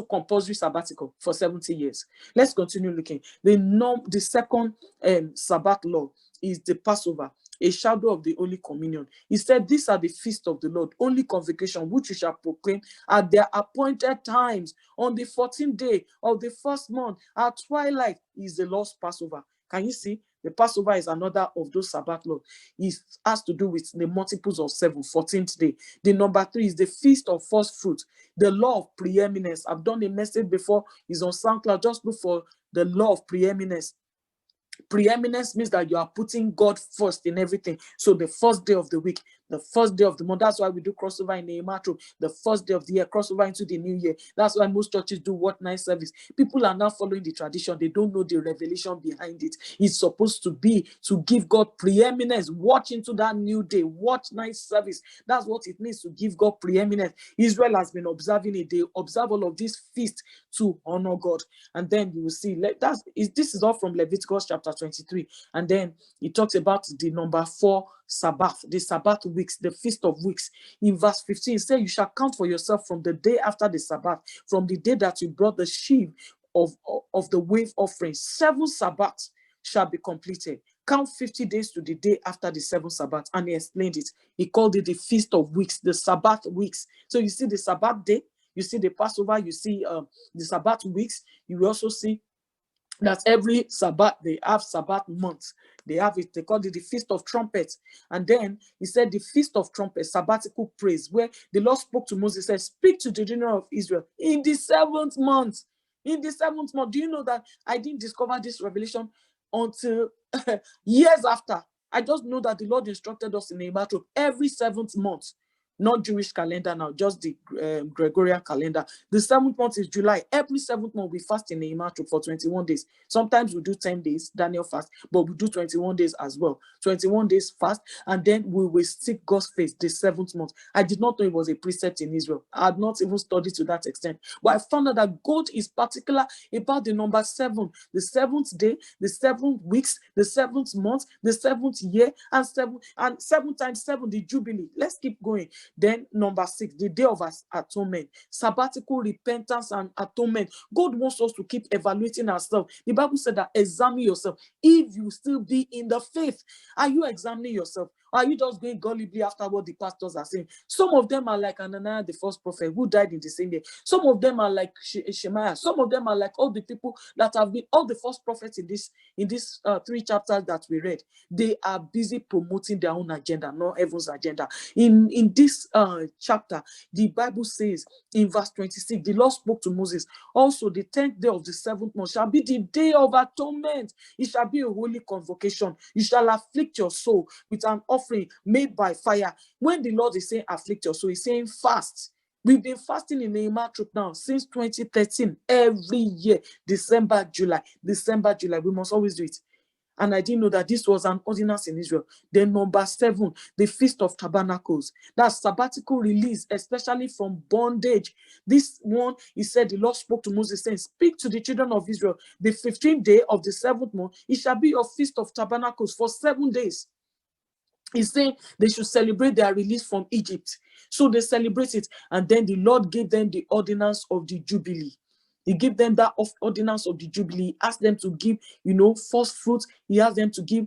compulsory sabbatical for 70 years. Let's continue looking. The second Sabbath law is the Passover, a shadow of the Holy Communion. He said, these are the feast of the Lord, only convocation, which you shall proclaim at their appointed times. On the 14th day of the first month, at twilight, is the Lord's Passover. Can you see? The Passover is another of those Sabbath laws. It has to do with the multiples of 7, 14th day. The number 3 is the Feast of First Fruit, the law of preeminence. I've done a message before. It's on SoundCloud. Just look for the law of preeminence. Preeminence means that you are putting God first in everything. So the first day of the week, the first day of the month, that's why we do crossover in Nehemiah. The first day of the year, crossover into the new year. That's why most churches do what night service. People are now following the tradition. They don't know the revelation behind it. It's supposed to be to give God preeminence. Watch into that new day. Watch night service. That's what it means to give God preeminence. Israel has been observing it. They observe all of these feasts to honor God. And then you will see, this is all from Leviticus chapter 23. And then it talks about the number 4 Sabbath, the Sabbath weeks, the Feast of Weeks. In verse 15, it says, you shall count for yourself from the day after the Sabbath, from the day that you brought the sheaf of the wave offering. 7 Sabbaths shall be completed. Count 50 days to the day after the 7th Sabbath. And he explained it. He called it the Feast of Weeks, the Sabbath weeks. So you see the Sabbath day, you see the Passover, you see the Sabbath weeks. You will also see that every Sabbath, they have Sabbath months. They have it, they call it the Feast of Trumpets. And then he said the Feast of Trumpets, sabbatical praise, where the Lord spoke to Moses, said, speak to the children of Israel in the 7th month. In the 7th month. Do you know that I didn't discover this revelation until years after? I just know that the Lord instructed us in Nehemiah every 7th month. Not Jewish calendar now, just the Gregorian calendar. The 7th month is July. Every 7th month we fast in Nehemiah for 21 days. Sometimes we do 10 days, Daniel fast, but we do 21 days as well. 21 days fast, and then we will seek God's face the 7th month. I did not know it was a precept in Israel. I had not even studied to that extent. But I found out that God is particular about the number 7, the 7th day, the 7 weeks, the 7th month, the 7th year, and 7 times 7, the Jubilee. Let's keep going. Then number 6, the day of atonement, sabbatical repentance and atonement. God wants us to keep evaluating ourselves. The Bible said that examine yourself. If you still be in the faith, are you examining yourself? Or are you just going gullibly after what the pastors are saying? Some of them are like Ananias, the first prophet, who died in the same day. Some of them are like Shemaiah. Some of them are like all the people that have been, all the first prophets in these 3 chapters that we read. They are busy promoting their own agenda, not heaven's agenda. In this chapter, the Bible says in verse 26, the Lord spoke to Moses, also the 10th day of the 7th month shall be the day of atonement. It shall be a holy convocation. You shall afflict your soul with an offering made by fire. When the Lord is saying afflict your soul, he's saying fast. We've been fasting in Nehemiah troop now since 2013. Every year, December, July. We must always do it. And I didn't know that this was an ordinance in Israel. Then number 7, the Feast of Tabernacles. That's sabbatical release, especially from bondage. This one, he said, the Lord spoke to Moses saying, speak to the children of Israel. The 15th day of the 7th month, it shall be your Feast of Tabernacles for 7 days. He's saying they should celebrate their release from Egypt. So they celebrate it. And then the Lord gave them the ordinance of the Jubilee. He gave them that ordinance of the Jubilee. He asked them to give, first fruits. He asked them to give,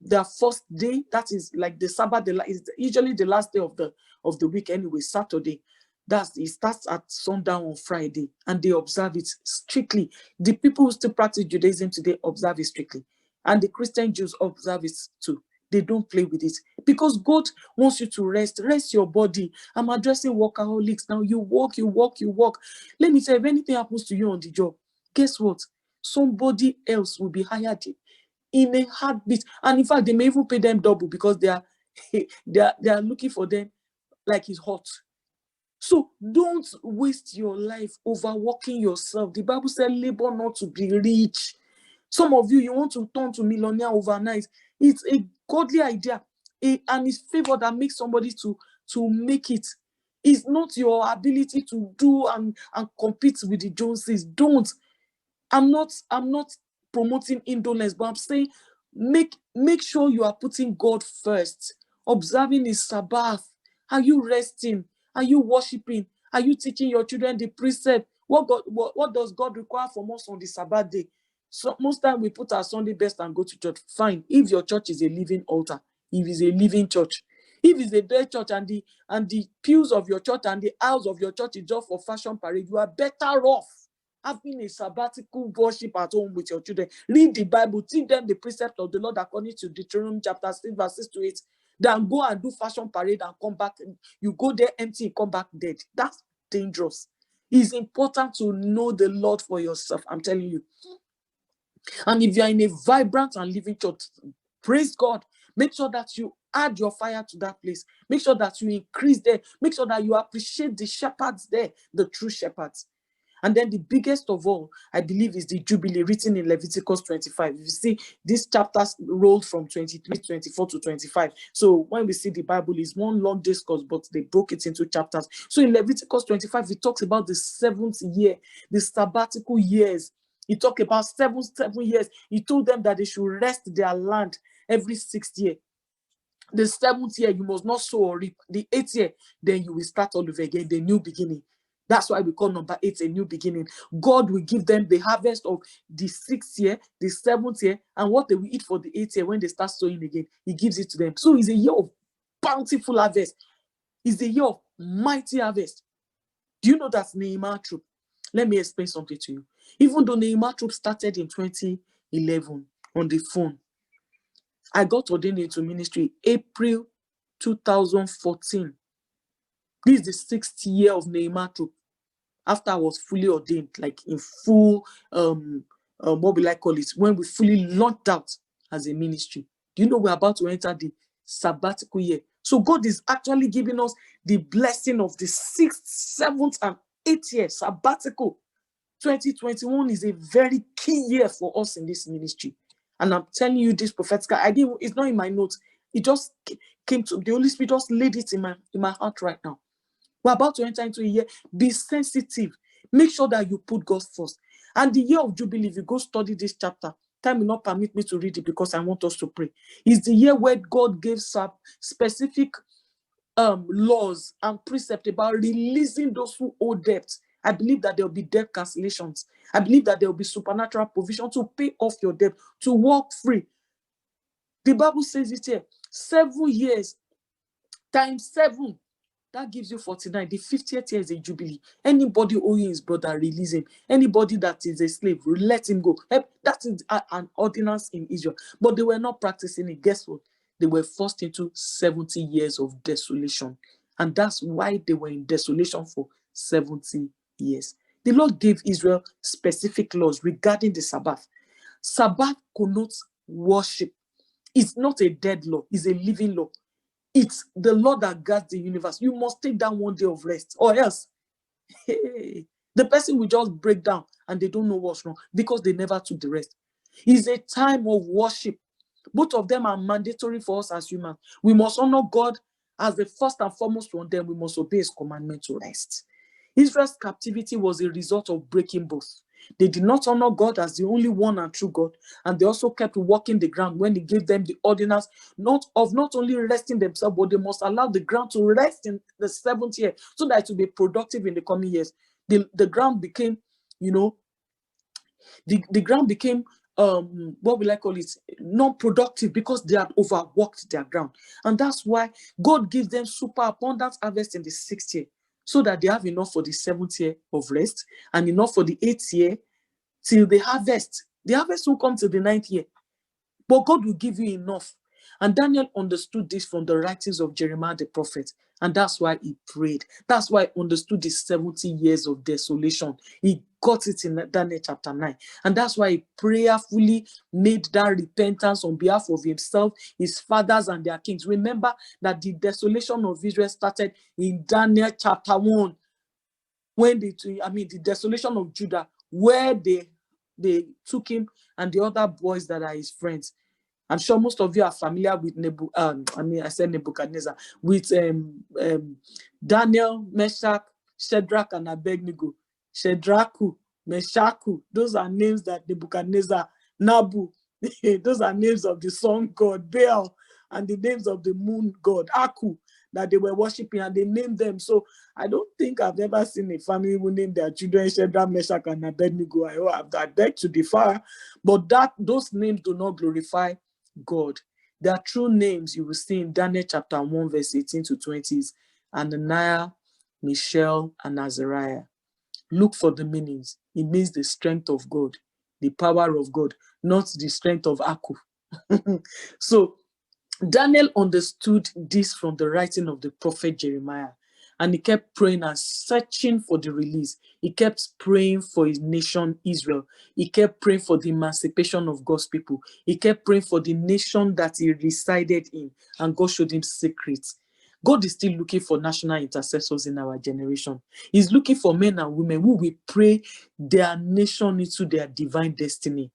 their first day. That is like the Sabbath. Is usually the last day of the week anyway, Saturday. It starts at sundown on Friday, and they observe it strictly. The people who still practice Judaism today observe it strictly. And the Christian Jews observe it too. They don't play with it because God wants you to rest your body. I'm addressing workaholics now. You work. Let me tell you, if anything happens to you on the job, guess what? Somebody else will be hired in a heartbeat. And in fact, they may even pay them double because they are looking for them like it's hot. So don't waste your life overworking yourself. The Bible said labor not to be rich. Some of you want to turn to millionaire overnight. It's a godly idea, and it's favor that makes somebody to make it. It's not your ability to do and compete with the Joneses. Don't. I'm not promoting indolence, but I'm saying make sure you are putting God first, observing his Sabbath. Are you resting? Are you worshiping? Are you teaching your children the precept? What does God require from us on the Sabbath day? So most time we put our Sunday best and go to church. Fine. If your church is a living altar, if it's a living church, if it's a dead church and the pews of your church and the aisles of your church is just for fashion parade, you are better off having a sabbatical worship at home with your children. Read the Bible, teach them the precept of the Lord according to Deuteronomy chapter 6, verse 6 to 8. Then go and do fashion parade and come back. You go there empty, come back dead. That's dangerous. It's important to know the Lord for yourself, I'm telling you. And if you're in a vibrant and living church, praise God. Make sure that you add your fire to that place. Make sure that you increase there. Make sure that you appreciate the shepherds there, the true shepherds. And then the biggest of all, I believe, is the Jubilee written in Leviticus 25. You see, this chapters rolled from 23, 24 to 25. So when we see the Bible, it's one long discourse, but they broke it into chapters. So in Leviticus 25, it talks about the 7th year, the sabbatical years. He talked about seven years. He told them that they should rest their land every 6th year. The 7th year, you must not sow or reap. The 8th year, then you will start all over again, the new beginning. That's why we call number 8 a new beginning. God will give them the harvest of the 6th year, the 7th year, and what they will eat for the 8th year when they start sowing again. He gives it to them. So it's a year of bountiful harvest. It's a year of mighty harvest. Do you know that's Nehemiah troop? Let me explain something to you. Even though Nehemiah troop started in 2011 on the phone, I got ordained into ministry April 2014. This is the 6th year of Nehemiah troop. After I was fully ordained, like in full, what will I call it? When we fully launched out as a ministry. Do you know we're about to enter the sabbatical year? So God is actually giving us the blessing of the 6th, 7th, and 8th year sabbatical. 2021 is a very key year for us in this ministry. And I'm telling you this prophetic, it's not in my notes. It just came to, the Holy Spirit just laid it in my heart right now. We're about to enter into a year. Be sensitive. Make sure that you put God first. And the year of Jubilee, if you go study this chapter, time will not permit me to read it because I want us to pray. It's the year where God gave some specific laws and precepts about releasing those who owe debts. I believe that there will be debt cancellations. I believe that there will be supernatural provision to pay off your debt, to walk free. The Bible says it here, 7 years times 7. That gives you 49. The 50th year is a jubilee. Anybody owing his brother, release him. Anybody that is a slave, let him go. That is an ordinance in Israel. But they were not practicing it. Guess what? They were forced into 70 years of desolation. And that's why they were in desolation for 70 years. The Lord gave Israel specific laws regarding the Sabbath. Sabbath connotes worship. It's not a dead law. It's a living law. It's the Lord that guards the universe. You must take down one day of rest, or else the person will just break down and they don't know what's wrong because they never took the rest. It's a time of worship. Both of them are mandatory for us as humans. We must honor God as the first and foremost one, then we must obey his commandment to rest. Israel's captivity was a result of breaking both. They did not honor God as the only one and true God, and they also kept walking the ground when he gave them the ordinance not only resting themselves, but they must allow the ground to rest in the 7th year so that it will be productive in the coming years. The ground became, the ground became what will I call it, non-productive because they had overworked their ground. And that's why God gives them super abundant harvest in the 6th year, so that they have enough for the 7th year of rest and enough for the 8th year till the harvest. The harvest will come till the 9th year. but God will give you enough. And Daniel understood this from the writings of Jeremiah the prophet. And that's why he prayed. That's why he understood the 70 years of desolation. He got it in Daniel chapter 9. And that's why he prayerfully made that repentance on behalf of himself, his fathers, and their kings. Remember that the desolation of Israel started in Daniel chapter 1. When the desolation of Judah, where they took him and the other boys that are his friends. I'm sure most of you are familiar with Nebuchadnezzar, with Daniel, Meshach, Shadrach, and Abednego. Shadrachu, Meshaku, those are names that Nebuchadnezzar, Nabu, those are names of the sun god Baal, and the names of the moon god Aku, that they were worshiping, and they named them. So I don't think I've ever seen a family who named their children Shadrach, Meshach, and Abednego. I beg to differ, but those names do not glorify God. Their true names you will see in Daniel chapter 1 verse 18 to 20 is Ananiah, Mishael, and Azariah. Look for the meanings. It means the strength of God, the power of God, not the strength of Aku. So Daniel understood this from the writing of the prophet Jeremiah, and he kept praying and searching for the release. He kept praying for his nation, Israel. He kept praying for the emancipation of God's people. He kept praying for the nation that he resided in, and God showed him secrets. God is still looking for national intercessors in our generation. He's looking for men and women who will pray their nation into their divine destiny.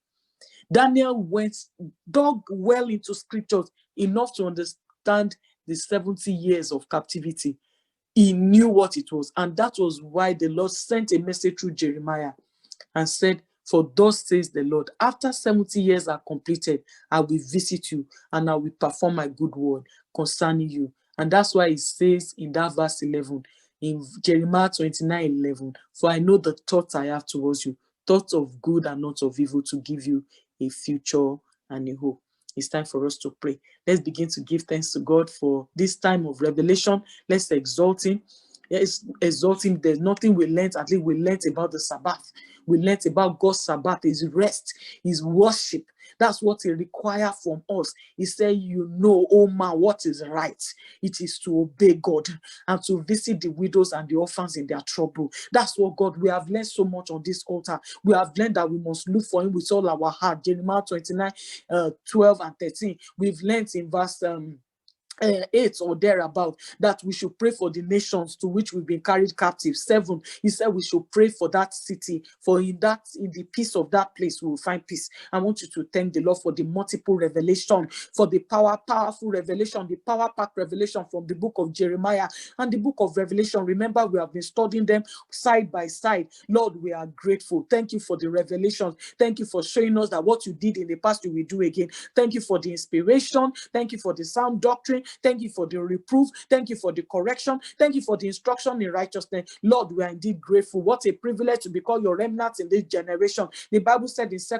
Daniel dug well into scriptures enough to understand the 70 years of captivity. He knew what it was. And that was why the Lord sent a message through Jeremiah and said, for thus says the Lord, after 70 years are completed, I will visit you and I will perform my good word concerning you. And that's why it says in that verse 11, in Jeremiah 29:11, for I know the thoughts I have towards you, thoughts of good and not of evil, to give you a future and a hope. It's time for us to pray. Let's begin to give thanks to God for this time of revelation. Let's exalt him. Let's exalt him. There's nothing we learned. At least we learned about the Sabbath. We learned about God's Sabbath, his rest, his worship. That's what he requires from us. He said, oh man, what is right? It is to obey God and to visit the widows and the orphans in their trouble. That's what God, we have learned so much on this altar. We have learned that we must look for him with all our heart. Jeremiah 29, 12 and 13. We've learned in verse 8 or thereabout that we should pray for the nations to which we've been carried captive. 7, he said we should pray for that city, for in the peace of that place we will find peace. I want you to thank the Lord for the multiple revelation, for the powerful revelation, the power-packed revelation from the book of Jeremiah and the book of Revelation. Remember, we have been studying them side by side. Lord, we are grateful. Thank you for the revelations. Thank you for showing us that what you did in the past you will do again. Thank you for the inspiration. Thank you for the sound doctrine. Thank you for the reproof. Thank you for the correction. Thank you for the instruction in righteousness. Lord, we are indeed grateful. What a privilege to be called your remnants in this generation. The Bible said in 2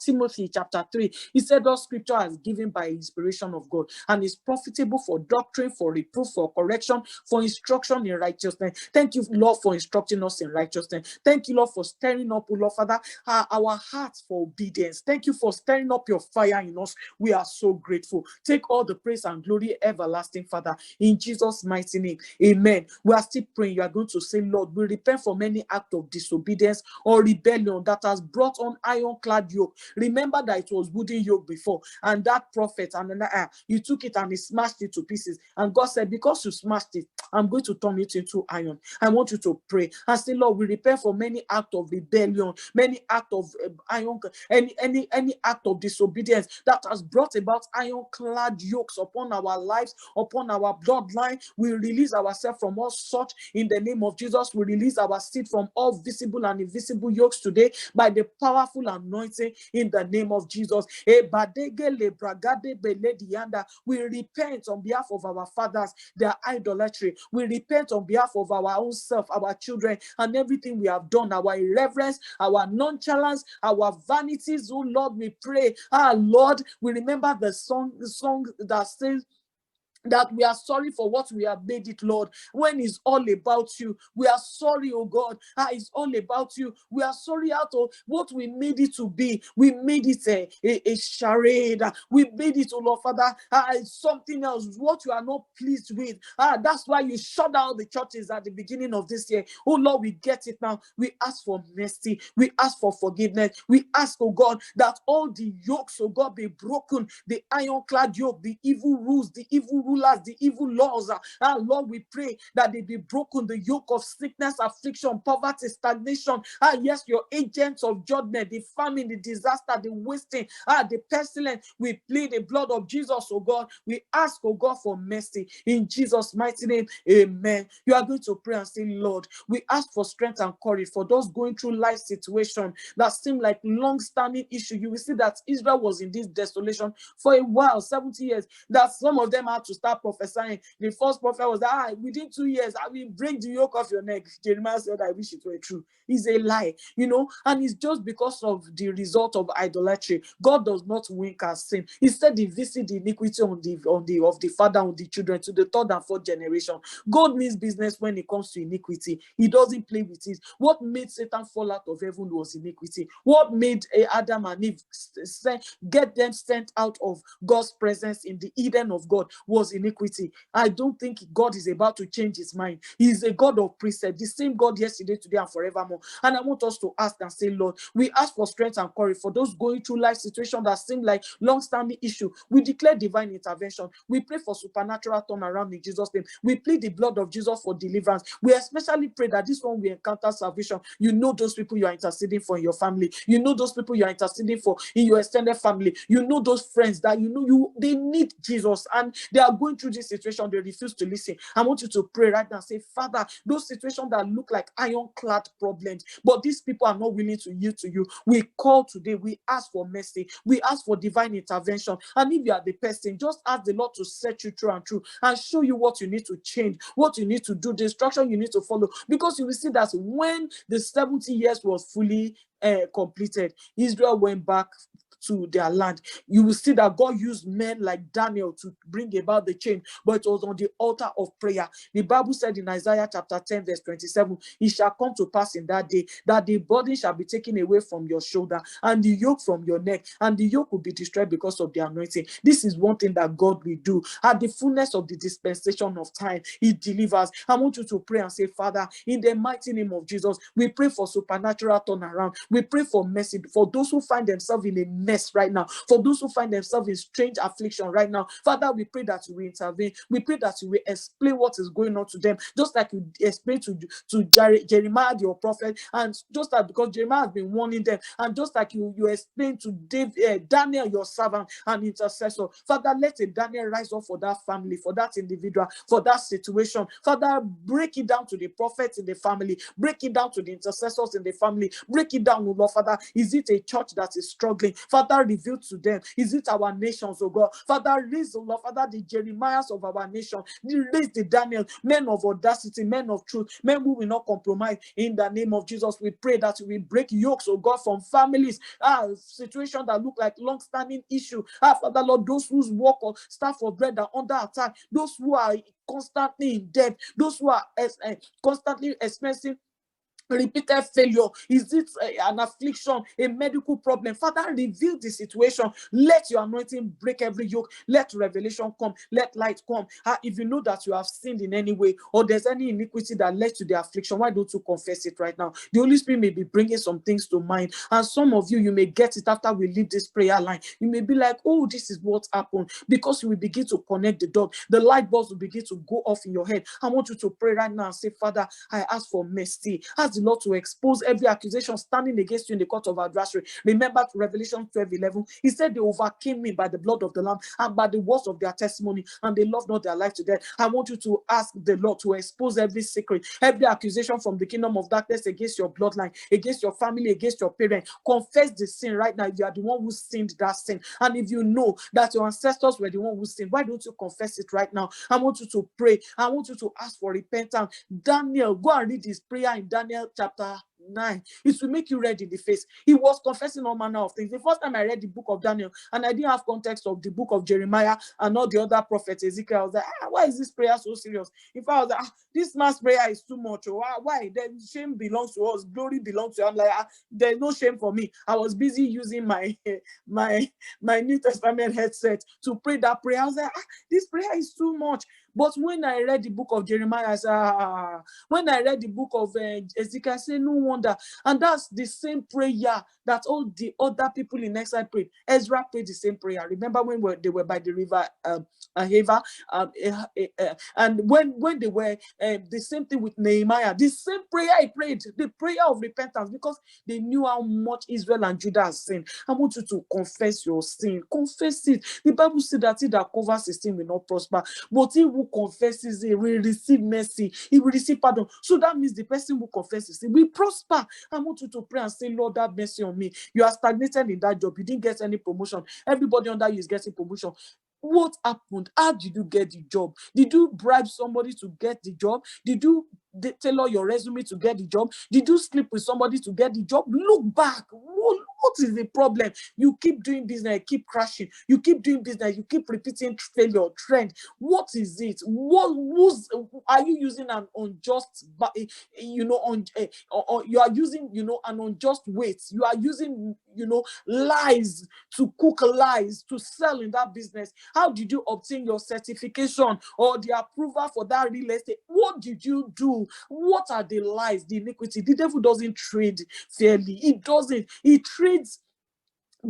Timothy chapter 3, he said all scripture is given by inspiration of God and is profitable for doctrine, for reproof, for correction, for instruction in righteousness. Thank you, Lord, for instructing us in righteousness. Thank you, Lord, for stirring up, Lord Father, our hearts for obedience. Thank you for stirring up your fire in us. We are so grateful. Take all the praise and glory, everlasting Father, in Jesus' mighty name. Amen. We are still praying. You are going to say, Lord, we repent from any act of disobedience or rebellion that has brought on ironclad yoke. Remember that it was wooden yoke before, and that prophet and you took it and he smashed it to pieces. And God said, because you smashed it, I'm going to turn it into iron. I want you to pray and say, Lord, we repent from many act of rebellion, many act of iron, any act of disobedience that has brought about ironclad yokes upon our lives, upon our bloodline. We release ourselves from all such in the name of Jesus. We release our seed from all visible and invisible yokes today by the powerful anointing in the name of Jesus. We repent on behalf of our fathers, their idolatry. We repent on behalf of our own self, our children, and everything we have done, our irreverence, our nonchalance, our vanities. Oh Lord, we pray. Lord, we remember the song that says, that we are sorry for what we have made it, Lord, when it's all about you. We are sorry, oh God. It's all about you. We are sorry out of what we made it to be. We made it a charade. We made it, oh Lord Father, something else, what you are not pleased with. That's why you shut down the churches at the beginning of this year. Oh Lord, we get it now. We ask for mercy. We ask for forgiveness. We ask, oh God, that all the yokes, oh God, be broken. The ironclad yoke, the evil rules, the evil rulers, the evil laws. Lord, we pray that they be broken. The yoke of sickness, affliction, poverty, stagnation. Yes, your agents of judgment, the famine, the disaster, the wasting, the pestilence. We plead the blood of Jesus, oh God. We ask, oh God, for mercy. In Jesus' mighty name, amen. You are going to pray and say, Lord, we ask for strength and courage for those going through life situation that seem like long-standing issue. You will see that Israel was in this desolation for a while, 70 years, that some of them had to start prophesying. The first prophet was that within 2 years, I will break the yoke off your neck. Jeremiah said, I wish it were true. It's a lie, and it's just because of the result of idolatry. God does not wink at sin. Instead, he visits the iniquity of the father on the children to the third and fourth generation. God means business when it comes to iniquity. He doesn't play with it. What made Satan fall out of heaven was iniquity. What made Adam and Eve get them sent out of God's presence in the Eden of God was iniquity. I don't think God is about to change his mind. He is a God of precept, the same God yesterday, today, and forevermore. And I want us to ask and say, Lord, we ask for strength and courage for those going through life situations that seem like long-standing issue. We declare divine intervention. We pray for supernatural turnaround in Jesus' name. We plead the blood of Jesus for deliverance. We especially pray that this one will encounter salvation. You know those people you are interceding for in your family. You know those people you are interceding for in your extended family. You know those friends that they need Jesus and they are going through this situation. They refuse to listen. I want you to pray right now and say, Father, those situations that look like ironclad problems, but these people are not willing to yield to you. We call today. We ask for mercy. We ask for divine intervention. And if you are the person, just ask the Lord to set you through and through and show you what you need to change, what you need to do, the instruction you need to follow. Because you will see that when the 70 years was fully completed, Israel went back to their land. You will see that God used men like Daniel to bring about the change, but it was on the altar of prayer. The Bible said in Isaiah chapter 10 verse 27, it shall come to pass in that day that the burden shall be taken away from your shoulder and the yoke from your neck, and the yoke will be destroyed because of the anointing. This is one thing that God will do. At the fullness of the dispensation of time, he delivers. I want you to pray and say, Father, in the mighty name of Jesus, we pray for supernatural turnaround. We pray for mercy for those who find themselves in a mess right now, for those who find themselves in strange affliction right now. Father, we pray that you will intervene. We pray that you will explain what is going on to them, just like you explained to Jeremiah, your prophet, and just like because Jeremiah has been warning them, and just like you explained to Daniel, your servant and intercessor. Father, let a Daniel rise up for that family, for that individual, for that situation. Father, break it down to the prophets in the family, break it down to the intercessors in the family, break it down, oh Lord Father. Is it a church that is struggling? Father, reveal to them. Is it our nations, oh God? Father, raise, oh Lord Father, the Jeremiahs of our nation. Raise the Daniel, men of audacity, men of truth, men who will not compromise. In the name of Jesus, we pray that we break yokes, oh God, from families, situations that look like long-standing issue. Father, Lord, those whose work or staff of bread are under attack, those who are constantly in debt, those who are constantly experiencing repeated failure. Is it an affliction, a medical problem? Father, reveal the situation. Let your anointing break every yoke. Let revelation come. Let light come. If you know that you have sinned in any way or there's any iniquity that led to the affliction, why don't you confess it right now? The Holy Spirit may be bringing some things to mind, and some of you may get it after we leave this prayer line. You may be like, oh, this is what happened, because you will begin to connect the dot. The light bulbs will begin to go off in your head. I want you to pray right now and say, Father, I ask for mercy. Ask the Lord to expose every accusation standing against you in the court of adversary. Remember Revelation 12:11. He said they overcame me by the blood of the Lamb and by the words of their testimony, and they loved not their life to death. I want you to ask the Lord to expose every secret, every accusation from the kingdom of darkness against your bloodline, against your family, against your parents. Confess the sin right now if you are the one who sinned that sin. And if you know that your ancestors were the one who sinned, why don't you confess it right now? I want you to pray. I want you to ask for repentance. Daniel, go and read his prayer in Daniel chapter 9, it will make you red in the face. He was confessing all manner of things. The first time I read the book of Daniel, and I didn't have context of the book of Jeremiah and all the other prophets, Ezekiel, I was like, why is this prayer so serious? In fact, I was like, this man's prayer is too much. Why? Then shame belongs to us, glory belongs to us. I'm like, there's no shame for me. I was busy using my New Testament headset to pray that prayer. I was like, this prayer is too much. But when I read the book of Jeremiah, I said, when I read the book of Ezekiel, I said, no wonder. And that's the same prayer that all the other people in exile prayed. Ezra prayed the same prayer. Remember when they were by the river Ahava? And when they were, the same thing with Nehemiah, the same prayer he prayed, the prayer of repentance, because they knew how much Israel and Judah has sinned. I want you to confess your sin. Confess it. The Bible says that he that covers his sin will not prosper, but he who confesses it will receive mercy. He will receive pardon. So that means the person who confesses it will prosper. I want you to pray and say, Lord, have mercy on me. You are stagnated in that job. You didn't get any promotion. Everybody under you is getting promotion. What happened? How did you get the job? Did you bribe somebody to get the job? Did you tailor your resume to get the job? Did you sleep with somebody to get the job? Look back. What is the problem? You keep doing business, you keep crashing. You keep doing business, you keep repeating failure trend. What is it? Are you using an unjust, you are using, an unjust weight? You are using, lies to cook lies to sell in that business. How did you obtain your certification or the approval for that real estate? What did you do? What are the lies, the iniquity? The devil doesn't trade fairly. He doesn't. He trades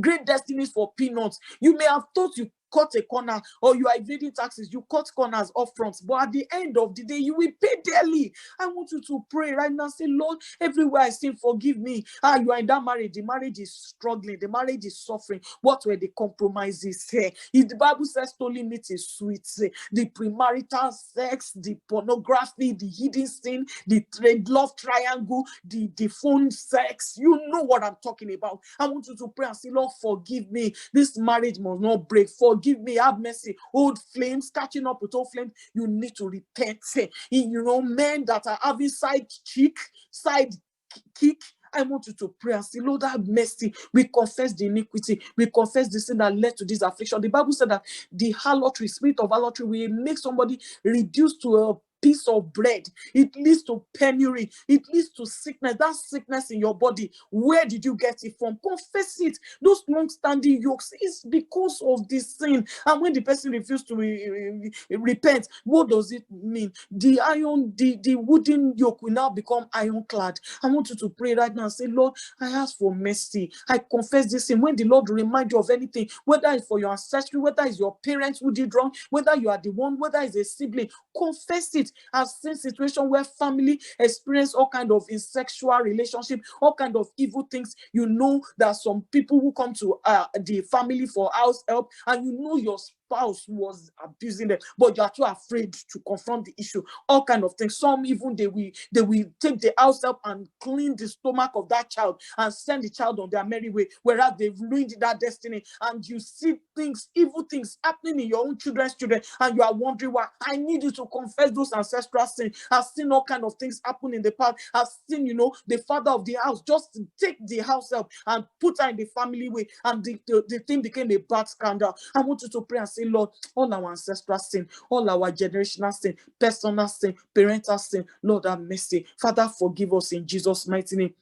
great destinies for peanuts. You may have thought you cut a corner, or you are evading taxes, you cut corners up front, but at the end of the day, you will pay dearly. I want you to pray right now. Say, Lord, everywhere I sin, forgive me. You are in that marriage. The marriage is struggling. The marriage is suffering. What were the compromises here? If the Bible says stolen meat is sweet, the premarital sex, the pornography, the hidden sin, the trade love triangle, the phone sex, you know what I'm talking about. I want you to pray and say, Lord, forgive me. This marriage must not break. Forgive me, have mercy. Old flames, catching up with old flames, you need to repent. Men that are having side kick, I want you to pray and say, Lord, have mercy. We confess the iniquity. We confess the sin that led to this affliction. The Bible said that the spirit of harlotry will make somebody reduced to a piece of bread. It leads to penury. It leads to sickness. That sickness in your body, where did you get it from? Confess it. Those long-standing yokes is because of this sin. And when the person refuses to repent, what does it mean? The wooden yoke will now become ironclad. I want you to pray right now and say, Lord, I ask for mercy. I confess this sin. When the Lord remind you of anything, whether it's for your ancestry, whether it's your parents who did wrong, whether you are the one, whether it's a sibling, confess it. I've seen situations where family experience all kind of sexual relationship, all kind of evil things. You know that some people who come to the family for house help, and you know your spouse was abusing them, but you are too afraid to confront the issue. All kind of things. Some even they will take the house help and clean the stomach of that child and send the child on their merry way, whereas they've ruined that destiny. And you see things, evil things happening in your own children's children, and you are wondering why. I need you to confess those ancestral sins. I've seen all kind of things happen in the past. I've seen, the father of the house just take the house help and put her in the family way, and the thing became a bad scandal. I want you to pray and say, Lord, all our ancestral sin, all our generational sin, personal sin, parental sin, Lord, have mercy. Father, forgive us in Jesus' mighty name.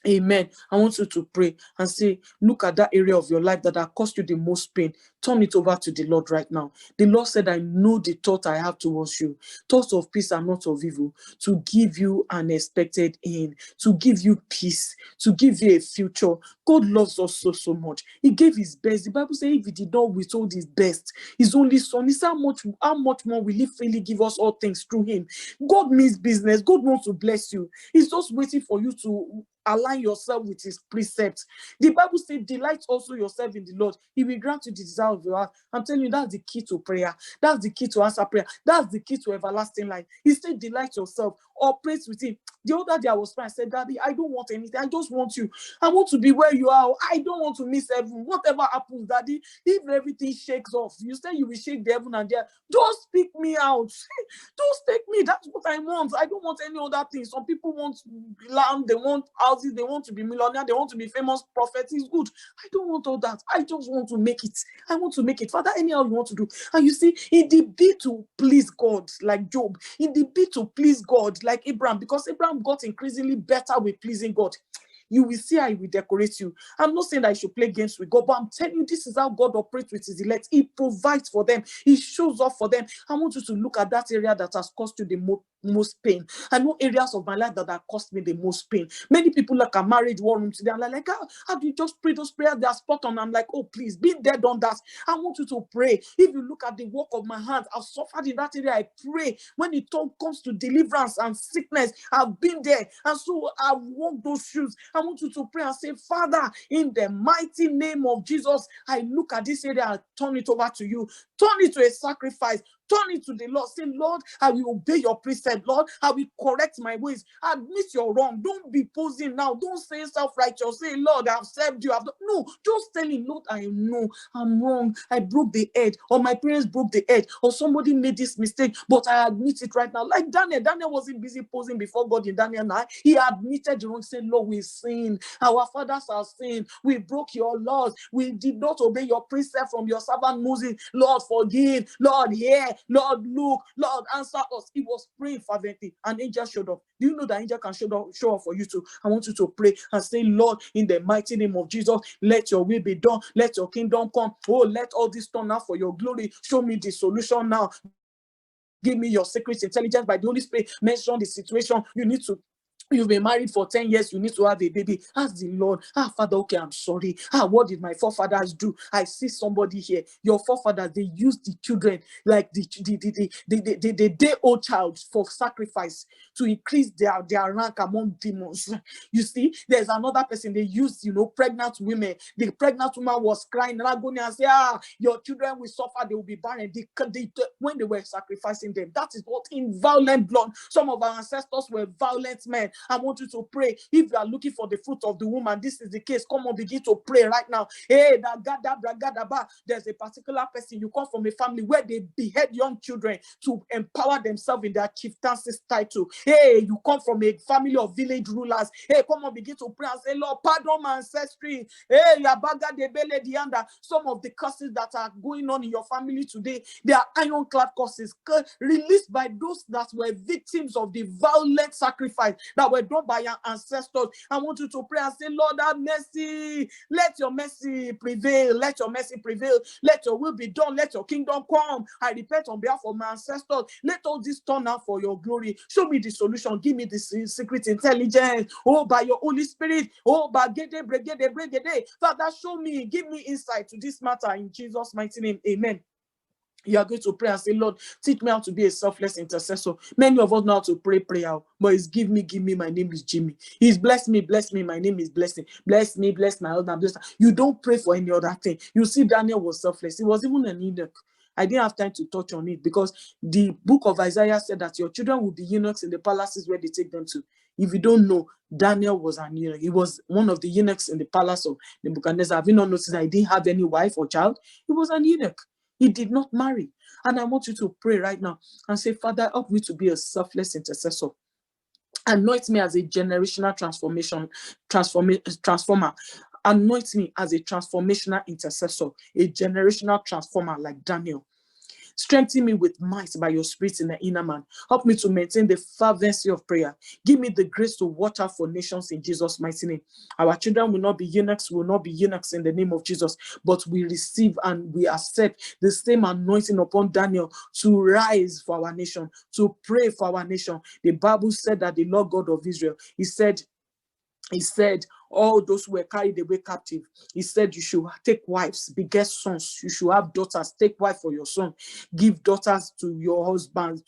Amen. I want you to pray and say, look at that area of your life that has caused you the most pain. Turn it over to the Lord right now. The Lord said, I know the thought I have towards you. Thoughts of peace and not of evil, to give you an expected end, to give you peace, to give you a future. God loves us so much. He gave his best. The Bible says if he did not withhold his best, his only son, he said how much more will he freely give us all things through him. God means business. God wants to bless you. He's just waiting for you to align yourself with his precepts. The Bible says, delight also yourself in the Lord. He will grant you the desire of your heart. I'm telling you, that's the key to prayer. That's the key to answer prayer. That's the key to everlasting life. He said, delight yourself, operate with him. The other day I was praying, I said, Daddy, I don't want anything. I just want you. I want to be where you are. I don't want to miss heaven. Whatever happens, Daddy, if everything shakes off, you say you will shake the heaven and there. Just pick me out. Just take me. That's what I want. I don't want any other thing. Some people want land, they want houses, they want to be millionaire, they want to be famous prophet. It's good. I don't want all that. I just want to make it. I want to make it. Father, anyhow you want to do. And you see, in the bid to please God, like Job, in the bid to please God, like Abraham, because Abraham got increasingly better with pleasing God, you will see how he will decorate you. I'm not saying that I should play games with God, but I'm telling you, this is how God operates with his elect. He provides for them. He shows up for them. I want you to look at that area that has caused you the most pain. I know areas of my life that have caused me the most pain. Many people like a marriage war room today. I'm like, how do you just pray those prayers? They are spot on. I'm like, oh, please, be there, done that. I want you to pray. If you look at the work of my hands, I've suffered in that area. I pray. When it comes to deliverance and sickness, I've been there. And so I've walked those shoes. I want you to pray and say, Father, in the mighty name of Jesus, I look at this area and turn it over to you. Turn it to a sacrifice. Turn it to the Lord. Say, Lord, I will obey your precept. Lord, I will correct my ways. Admit you're wrong. Don't be posing now. Don't say self-righteous. Say, Lord, I've served you. No, just tell him, Lord, I know I'm wrong. I broke the edge, or my parents broke the edge, or somebody made this mistake, but I admit it right now. Like Daniel. Daniel wasn't busy posing before God in Daniel 9. He admitted the wrong. Said, Lord, we sinned. Our fathers have sinned. We broke your laws. We did not obey your precept from your servant Moses. Lord, forgive. Lord, hear. Lord, look. Lord, answer us. He was praying fervently. An angel showed up. Do you know that angel can show up for you too? I want you to pray and say, Lord, in the mighty name of Jesus, let your will be done. Let your kingdom come. Oh, let all this turn out for your glory. Show me the solution now. Give me your secret intelligence by the Holy Spirit. Mention the situation. You've been married for 10 years, you need to have a baby. Ask the Lord, Father, okay, I'm sorry. What did my forefathers do? I see somebody here. Your forefathers, they used the children, like the day-old child for sacrifice to increase their rank among demons. You see, there's another person, they used, pregnant women. The pregnant woman was crying and agony and say, your children will suffer, they will be barren. When they were sacrificing them, that is what in violent blood. Some of our ancestors were violent men. I want you to pray. If you are looking for the fruit of the womb, and this is the case, come on, begin to pray right now. Hey, there's a particular person. You come from a family where they behead young children to empower themselves in their chieftaincy title. Hey, you come from a family of village rulers. Hey, come on, begin to pray and say, Lord, pardon my ancestry. Hey, some of the curses that are going on in your family today, they are ironclad curses released by those that were victims of the violent sacrifice that were done by your ancestors. I want you to pray and say, Lord, have mercy. Let your mercy prevail. Let your mercy prevail. Let your will be done. Let your kingdom come. I repent on behalf of my ancestors. Let all this turn out for your glory. Show me the solution. Give me the secret intelligence. Oh, by your Holy Spirit. Oh, by Brigade. Father, show me. Give me insight to this matter in Jesus' mighty name. Amen. You are going to pray and say, Lord, teach me how to be a selfless intercessor. Many of us know how to pray prayer, but it's give me, my name is Jimmy. He's bless me, my name is Blessing. Bless me, bless my husband, bless. You don't pray for any other thing. You see, Daniel was selfless. He was even an eunuch. I didn't have time to touch on it because the book of Isaiah said that your children will be eunuchs in the palaces where they take them to. If you don't know, Daniel was an eunuch. He was one of the eunuchs in the palace of Nebuchadnezzar. Have you not noticed that he didn't have any wife or child? He was an eunuch. He did not marry. And I want you to pray right now and say, Father, help me to be a selfless intercessor. Anoint me as a generational transformer. Anoint me as a transformational intercessor, a generational transformer like Daniel. Strengthen me with might by your spirit in the inner man. Help me to maintain the fervency of prayer. Give me the grace to watch out for nations in Jesus' mighty name. Our children will not be eunuchs, in the name of Jesus, but we receive and we accept the same anointing upon Daniel to rise for our nation, to pray for our nation. The Bible said that the Lord God of Israel, he said, all those who were carried away captive. He said you should take wives, beget sons. You should have daughters. Take wife for your son. Give daughters to your husband.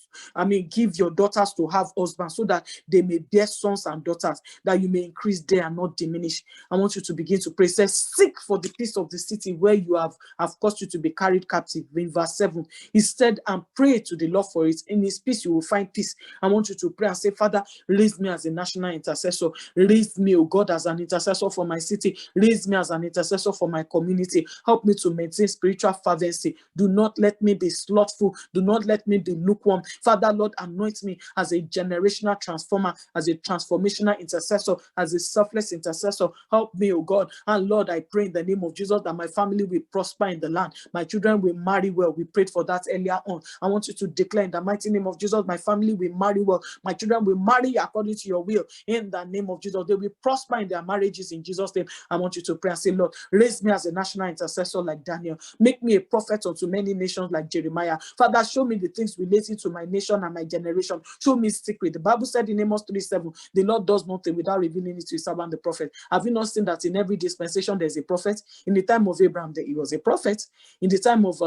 Give your daughters to have husbands so that they may bear sons and daughters, that you may increase there and not diminish. I want you to begin to pray. Say, seek for the peace of the city where you have caused you to be carried captive. In verse 7, he said, and pray to the Lord for it. In his peace, you will find peace. I want you to pray and say, Father, raise me as a national intercessor. Raise me, oh God, as an intercessor for my city. Raise me as an intercessor for my community. Help me to maintain spiritual fervency. Do not let me be slothful. Do not let me be lukewarm. Father, Lord, anoint me as a generational transformer, as a transformational intercessor, as a selfless intercessor. Help me, oh God. And Lord, I pray in the name of Jesus that my family will prosper in the land. My children will marry well. We prayed for that earlier on. I want you to declare in the mighty name of Jesus, my family will marry well. My children will marry according to your will. In the name of Jesus, they will prosper in their marriages in Jesus' name. I want you to pray and say, Lord, raise me as a national intercessor like Daniel. Make me a prophet unto many nations like Jeremiah. Father, show me the things related to my nation and my generation. Show me secret. The Bible said in Amos 3:7, the Lord does nothing without revealing it to his servant the prophet. Have you not seen that in every dispensation there's a prophet? In the time of Abraham, he was a prophet. In the time of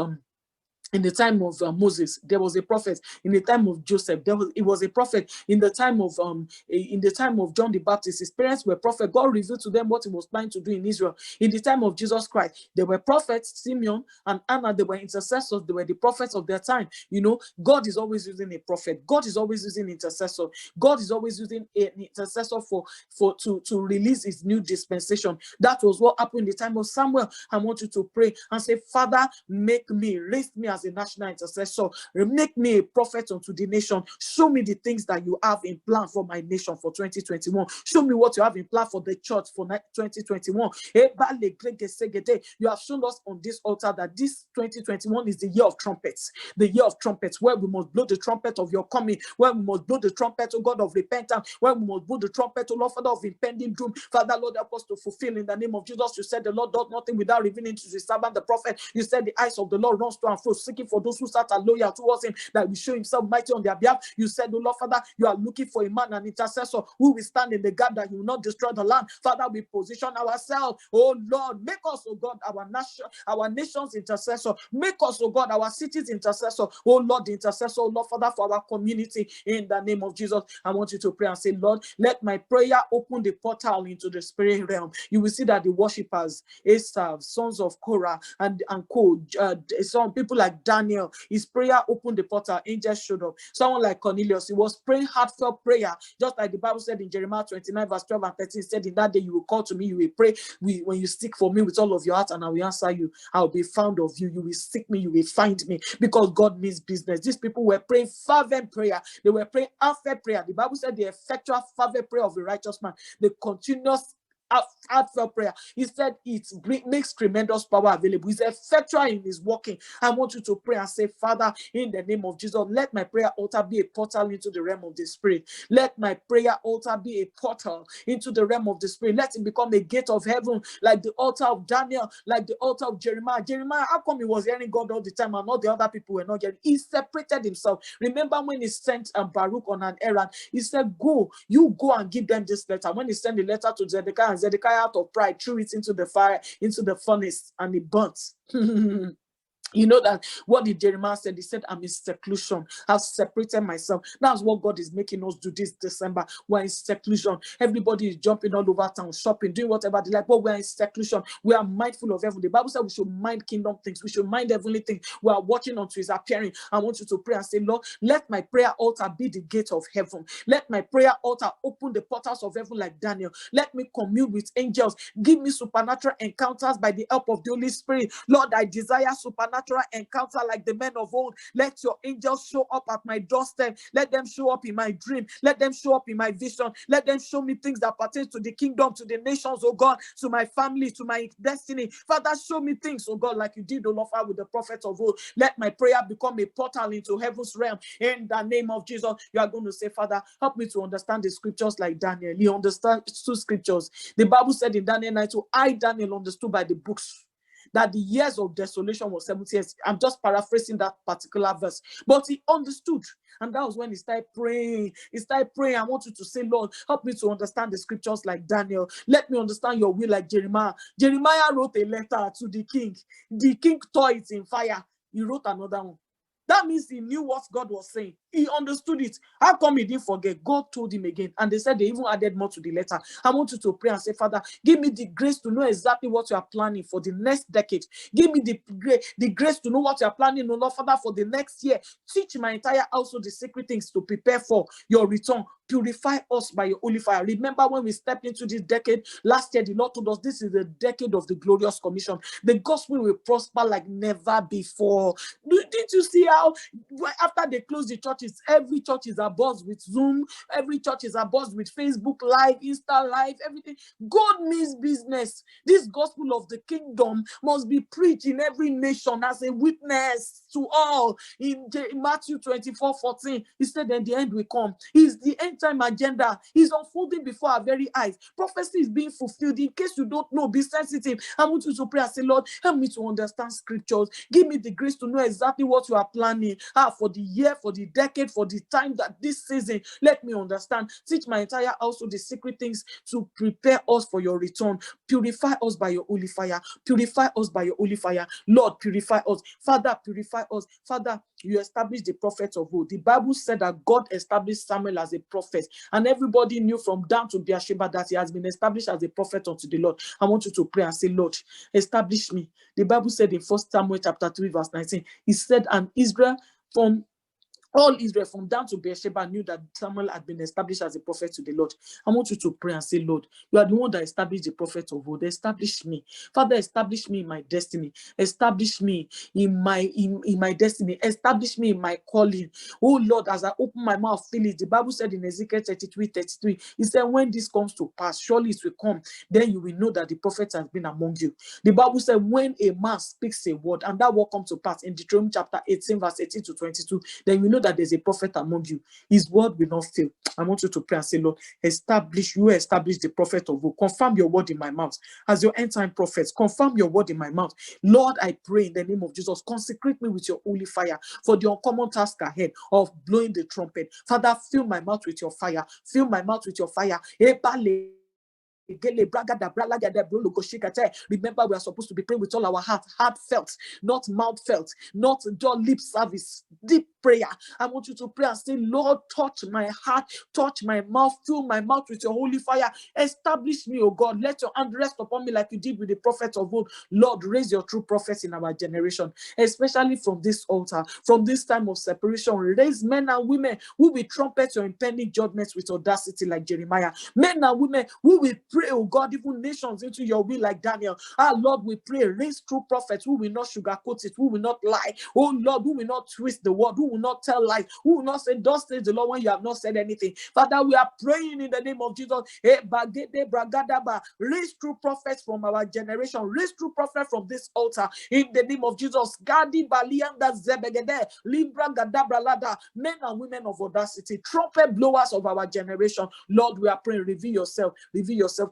Moses, there was a prophet. In the time of Joseph, it was a prophet. In the time of John the Baptist, his parents were prophets. God revealed to them what he was planning to do in Israel. In the time of Jesus Christ, there were prophets. Simeon and Anna, they were intercessors. They were the prophets of their time. God is always using a prophet. God is always using an intercessor. God is always using an intercessor to release his new dispensation. That was what happened in the time of Samuel. I want you to pray and say, Father, raise me as a national intercessor. Make me a prophet unto the nation. Show me the things that you have in plan for my nation for 2021. Show me what you have in plan for the church for 2021. You have shown us on this altar that this 2021 is the year of trumpets. The year of trumpets, where we must blow the trumpet of your coming, where we must blow the trumpet, oh God, of repentance, where we must blow the trumpet, oh Lord, Father, of impending doom. Father, Lord, help us to fulfill in the name of Jesus. You said the Lord does nothing without revealing to his servant the prophet. You said the eyes of the Lord runs to and fro, seeking for those who are loyal towards him, that will show himself mighty on their behalf. You said, oh Lord, Father, you are looking for a man, an intercessor, who will stand in the gap that he will not destroy the land. Father, we position ourselves, oh Lord, make us, oh God, our nation's intercessor. Make us, oh God, our city's intercessor. Oh Lord, the intercessor, oh Lord, Father, for our community. In the name of Jesus, I want you to pray and say, Lord, let my prayer open the portal into the spirit realm. You will see that the worshippers, Asaph, sons of Korah, and co, some people like Daniel, his prayer opened the portal. Angels showed up. Someone like Cornelius, he was praying heartfelt prayer, just like the Bible said in Jeremiah 29 verse 12 and 13. Said, in that day you will call to me, you will pray when you seek for me with all of your heart, and I will answer you. I will be found of you. You will seek me, you will find me, because God means business. These people were praying fervent prayer. They were praying heartfelt prayer. The Bible said the effectual fervent prayer of a righteous man, the continuous heartfelt prayer. He said it makes tremendous power available. It's effectual in his working. I want you to pray and say, Father, in the name of Jesus, let my prayer altar be a portal into the realm of the spirit. Let my prayer altar be a portal into the realm of the spirit. Let it become a gate of heaven, like the altar of Daniel, like the altar of Jeremiah. Jeremiah, how come he was hearing God all the time and all the other people were not hearing? He separated himself. Remember when he sent Baruch on an errand, he said, you go and give them this letter. When he sent the letter to Zedekiah, and Zedekiah out of pride threw it into the fire, into the furnace, and it burnt. You know that what did Jeremiah said? He said, I'm in seclusion. I've separated myself. That's what God is making us do this December. We're in seclusion. Everybody is jumping all over town, shopping, doing whatever they like, but we're in seclusion. We are mindful of heaven. The Bible said we should mind kingdom things. We should mind heavenly things. We are watching unto his appearing. I want you to pray and say, Lord, let my prayer altar be the gate of heaven. Let my prayer altar open the portals of heaven like Daniel. Let me commune with angels. Give me supernatural encounters by the help of the Holy Spirit. Lord, I desire supernatural encounter like the men of old. Let your angels show up at my doorstep. Let them show up in my dream. Let them show up in my vision. Let them show me things that pertain to the kingdom, to the nations, oh God, to my family, to my destiny. Father, show me things, oh God, like you did, oh Lord, with the prophets of old. Let my prayer become a portal into heaven's realm. In the name of Jesus, you are going to say, Father, help me to understand the scriptures like Daniel. He understands two scriptures. The Bible said in Daniel 9, I, Daniel, understood by the books. that the years of desolation was 70 years. I'm just paraphrasing that particular verse. But he understood. And that was when he started praying. He started praying. I want you to say, Lord, help me to understand the scriptures like Daniel. Let me understand your will like Jeremiah. Jeremiah wrote a letter to the king. The king tore it in fire. He wrote another one. That means he knew what God was saying. He understood it. How come he didn't forget? God told him again. And they said they even added more to the letter. I want you to pray and say, Father, give me the grace to know exactly what you are planning for the next decade. Give me the grace to know what you are planning, oh Lord, Father, for the next year. Teach my entire household the secret things to prepare for your return. Purify us by your holy fire. Remember when we stepped into this decade last year, the Lord told us this is the decade of the glorious commission. The gospel will prosper like never before. Didn't you see how after they closed the churches, every church is abuzz with Zoom, every church is abuzz with Facebook Live, Insta Live, everything. God means business. This gospel of the kingdom must be preached in every nation as a witness to all. In Matthew 24:14, he said, then the end will come. It's the end time agenda. Is unfolding before our very eyes. Prophecy is being fulfilled. In case you don't know, be sensitive. I want you to pray and say, Lord, help me to understand scriptures. Give me the grace to know exactly what you are planning for the year, for the decade, for the time that this season. Let me understand. Teach my entire household the secret things to prepare us for your return. Purify us by your holy fire. Purify us by your holy fire. Lord, purify us. Father, purify us. Father, you established the prophets of old. The Bible said that God established Samuel as a prophet, and everybody knew from Dan to Beersheba that he has been established as a prophet unto the Lord. I want you to pray and say, Lord, establish me. The Bible said in 1 Samuel chapter 3 verse 19, he said, and Israel from all Israel from Dan to Beersheba knew that Samuel had been established as a prophet to the Lord. I want you to pray and say, Lord, you are the one that established the prophet of old. Establish me. Father, establish me in my destiny. Establish me in my destiny. Establish me in my calling. Oh Lord, as I open my mouth, feel it. The Bible said in Ezekiel 33:33, he said, when this comes to pass, surely it will come. Then you will know that the prophet has been among you. The Bible said, when a man speaks a word, and that word comes to pass in Deuteronomy chapter 18, verse 18 to 22, then you know that there's a prophet among you. His word will not fail. I want you to pray and say, Lord, establish the prophet of old. Confirm your word in my mouth. As your end time prophets, confirm your word in my mouth. Lord, I pray in the name of Jesus, consecrate me with your holy fire for the uncommon task ahead of blowing the trumpet. Father, fill my mouth with your fire. Fill my mouth with your fire. Remember, we are supposed to be praying with all our heartfelt, not mouth felt, not just lip service, deep prayer. I want you to pray and say, Lord, touch my heart, touch my mouth, fill my mouth with your holy fire. Establish me, oh God. Let your hand rest upon me like you did with the prophets of old. Lord, raise your true prophets in our generation, especially from this altar, from this time of separation. Raise men and women who will trumpet your impending judgments with audacity like Jeremiah. Men and women who will pray, oh God, even nations into your will like Daniel. Lord, we pray, raise true prophets who will not sugarcoat it, who will not lie. Oh Lord, who will not twist the word, who will not tell lies, who will not say, thus says the Lord, when you have not said anything. Father, we are praying in the name of Jesus. Raise true prophets from our generation. Raise true prophets from this altar in the name of Jesus. Gadi Balianda Zebegede, Libra Gadabra Lada, men and women of audacity, trumpet blowers of our generation. Lord, we are praying, reveal yourself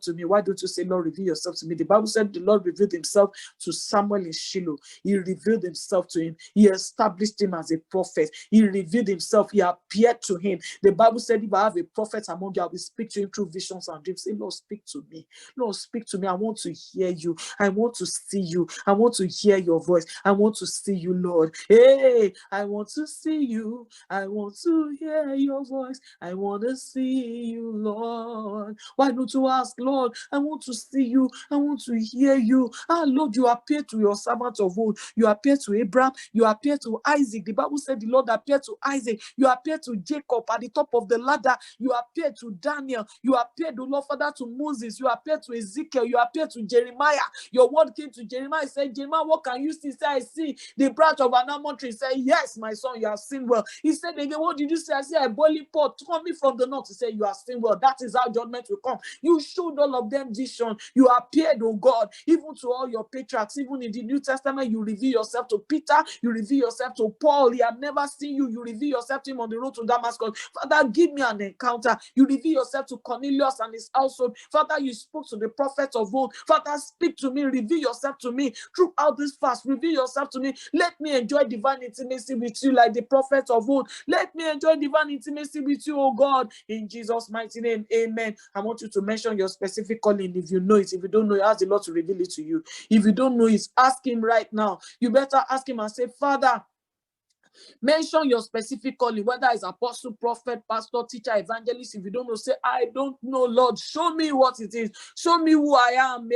to me. Why don't you say, Lord, reveal yourself to me? The Bible said the Lord revealed himself to Samuel in Shiloh. He revealed himself to him. He established him as a prophet. He revealed himself. He appeared to him. The Bible said, if I have a prophet among you, I will speak to him through visions and dreams. Say, Lord, speak to me. Lord, speak to me. I want to hear you. I want to see you. I want to hear your voice. I want to see you, Lord. Hey, I want to see you. I want to hear your voice. I want to see you, Lord. Why don't you ask, Lord, I want to see you. I want to hear you. Lord, you appeared to your servant of old. You appeared to Abraham. You appeared to Isaac. The Bible said the Lord appeared to Isaac. You appeared to Jacob at the top of the ladder. You appeared to Daniel. You appeared, O Lord Father, to Moses. You appeared to Ezekiel. You appeared to Jeremiah. Your word came to Jeremiah. He said, Jeremiah, what can you see? He said, I see the branch of an almond tree. He said, yes, my son, you have seen well. He said again, what did you say? I said, a boiling pot coming from the north. He said, you have seen well. That is how judgment will come. You show showed all of them vision. You appeared, oh God, even to all your patriarchs. Even in the New Testament, you reveal yourself to Peter, you reveal yourself to Paul. He had never seen you. You reveal yourself to him on the road to Damascus. Father, give me an encounter. You reveal yourself to Cornelius and his household. Father, you spoke to the prophets of old. Father, speak to me, reveal yourself to me throughout this fast. Reveal yourself to me. Let me enjoy divine intimacy with you like the prophets of old. Let me enjoy divine intimacy with you, oh God, in Jesus' mighty name. Amen. I want you to mention your specific calling if you know it. If you don't know it, ask the Lord to reveal it to you. If you don't know it, ask him right now. You better ask him and say, Father, mention your specific calling, whether it's apostle, prophet, pastor, teacher, evangelist. If you don't know, say, I don't know, Lord. Show me what it is. Show me who I am.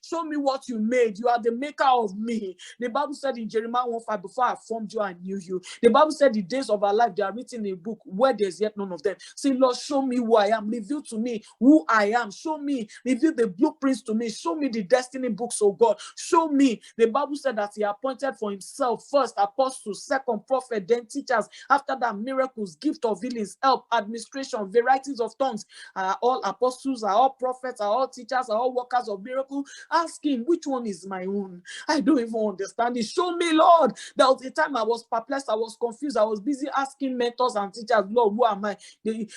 Show me what you made. You are the maker of me. The Bible said in Jeremiah 1:5, before I formed you, I knew you. The Bible said the days of our life, they are written in a book where there's yet none of them. Say, Lord, show me who I am. Reveal to me who I am. Show me. Reveal the blueprints to me. Show me the destiny books, oh God. Show me. The Bible said that he appointed for himself first apostles, second prophet, then teachers. After that, miracles, gift of healings, help, administration, varieties of tongues. Are all apostles, are all prophets, are all teachers, are all workers of miracle? Ask him, which one is my own? I don't even understand it. Show me, Lord. There was a time I was perplexed, I was confused, I was busy asking mentors and teachers, Lord, who am I?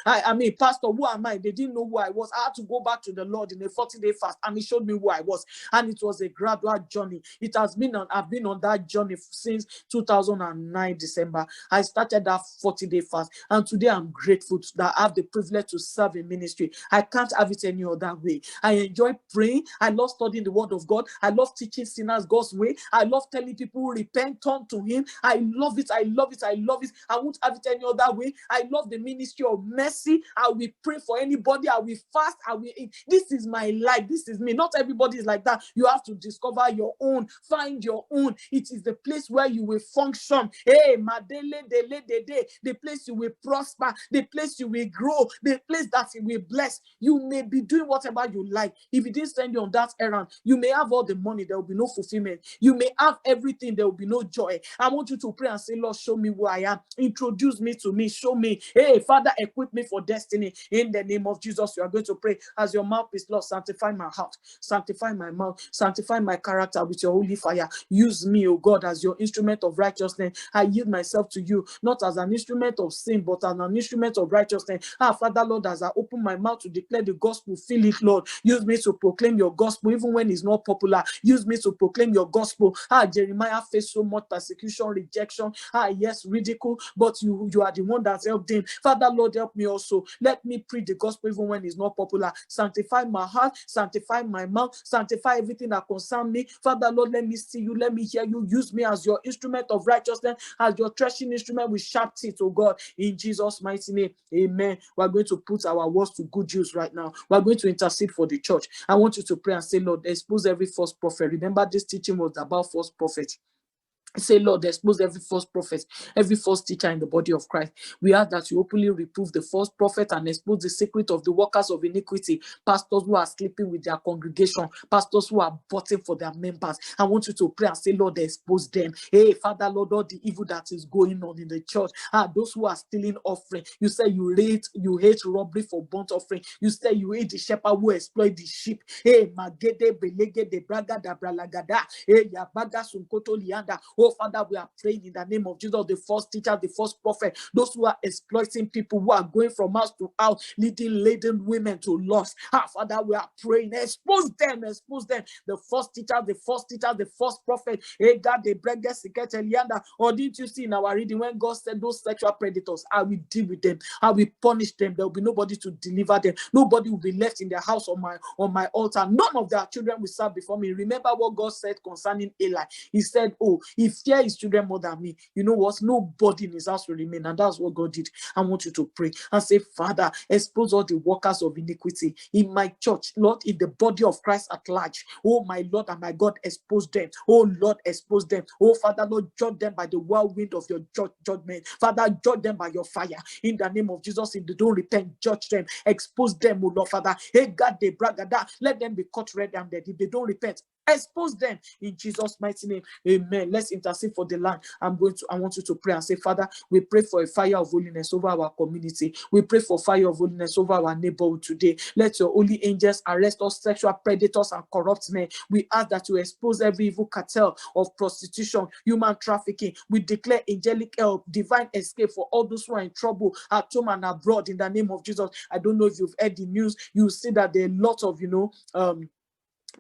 I mean, Pastor, who am I? They didn't know who I was. I had to go back to the Lord in a 40-day fast, and he showed me who I was. And it was a gradual journey. It has been I've been on that journey since 2009 December. I started that 40-day fast, and today I'm grateful that I have the privilege to serve in ministry. I can't have it any other way. I enjoy praying. I love studying the word of God. I love teaching sinners God's way. I love telling people repent, turn to him. I love it. I love it. I love it. I won't have it any other way. I love the ministry of mercy. I will pray for anybody. I will fast. I will eat. This is my life. This is me. Not everybody is like that. You have to discover your own. Find your own. It is the place where you will function. Hey, madele dele dede. The place you will prosper. The place you will grow. The place that you will bless. You may be doing whatever you like. If he didn't send you on that errand, you may have all the money. There will be no fulfillment. You may have everything. There will be no joy. I want you to pray and say, Lord, show me who I am. Introduce me to me. Show me. Hey, Father, equip me for destiny. In the name of Jesus, you are going to pray as your mouthpiece. Lord, sanctify my heart. Sanctify my mouth. Sanctify my character with your holy fire. Use me, oh God, as your instrument of righteousness. I yield myself to you, not as an instrument of sin, but as an instrument of righteousness. Father, Lord, as I open my mouth to declare the gospel, fill it, Lord. Use me to proclaim your gospel, even when it's not popular. Use me to proclaim your gospel. Jeremiah faced so much persecution, rejection, yes, ridicule, but you are the one that helped him. Father, Lord, help me also. Let me preach the gospel even when it's not popular. Sanctify my heart, sanctify my mouth, sanctify everything that concerns me. Father, Lord, let me see you, let me hear you. Use me as your instrument of righteousness, as your threshing instrument with sharp teeth, oh God, in Jesus' mighty name. Amen. We're going to put our words to good use right now. We're going to intercede for the church. I want you to pray and say, Lord, expose every false prophet. Remember, this teaching was about false prophets. Say, Lord, expose every false prophet, every false teacher in the body of Christ. We ask that you openly reprove the false prophet and expose the secret of the workers of iniquity, pastors who are sleeping with their congregation, pastors who are butting for their members. I want you to pray and say, Lord, expose them. Hey, Father, Lord, all the evil that is going on in the church, those who are stealing offering. You say you hate robbery for burnt offering. You say you hate the shepherd who exploit the sheep. Hey, magede belege de braga da bralagada. Hey, yabaga sunkoto lianda. Oh, Father, we are praying in the name of Jesus, the false teacher, the false prophet, those who are exploiting people, who are going from house to house, leading laden women to loss. Father, we are praying, expose them, the false teacher, the false prophet. Hey, God, they break the or didn't you see in our reading when God said those sexual predators, I will deal with them, I will punish them, there will be nobody to deliver them, nobody will be left in their house on my altar, none of their children will serve before me. Remember what God said concerning Eli. He said, oh, if fear his children more than me, you know what? Nobody in his house will remain. And that's what God did. I want you to pray and say, Father, expose all the workers of iniquity in my church, Lord, in the body of Christ at large. Oh, my Lord and my God, expose them. Oh, Lord, expose them. Oh, Father, Lord, judge them by the whirlwind of your judgment. Father, judge them by your fire. In the name of Jesus, if they don't repent, judge them. Expose them, oh Lord, Father. Hey, God, they brag at that. Let them be caught red-handed. If they don't repent, Expose them in Jesus' mighty name. Amen. Let's intercede for the land. I want you to pray and say, Father, we pray for a fire of holiness over our community. We pray for fire of holiness over our neighborhood today. Let your holy angels arrest all sexual predators and corrupt men. We ask that you expose every evil cartel of prostitution, human trafficking. We declare angelic help, divine escape for all those who are in trouble at home and abroad in the name of Jesus. I don't know if you've heard the news. You see that there are a lot of,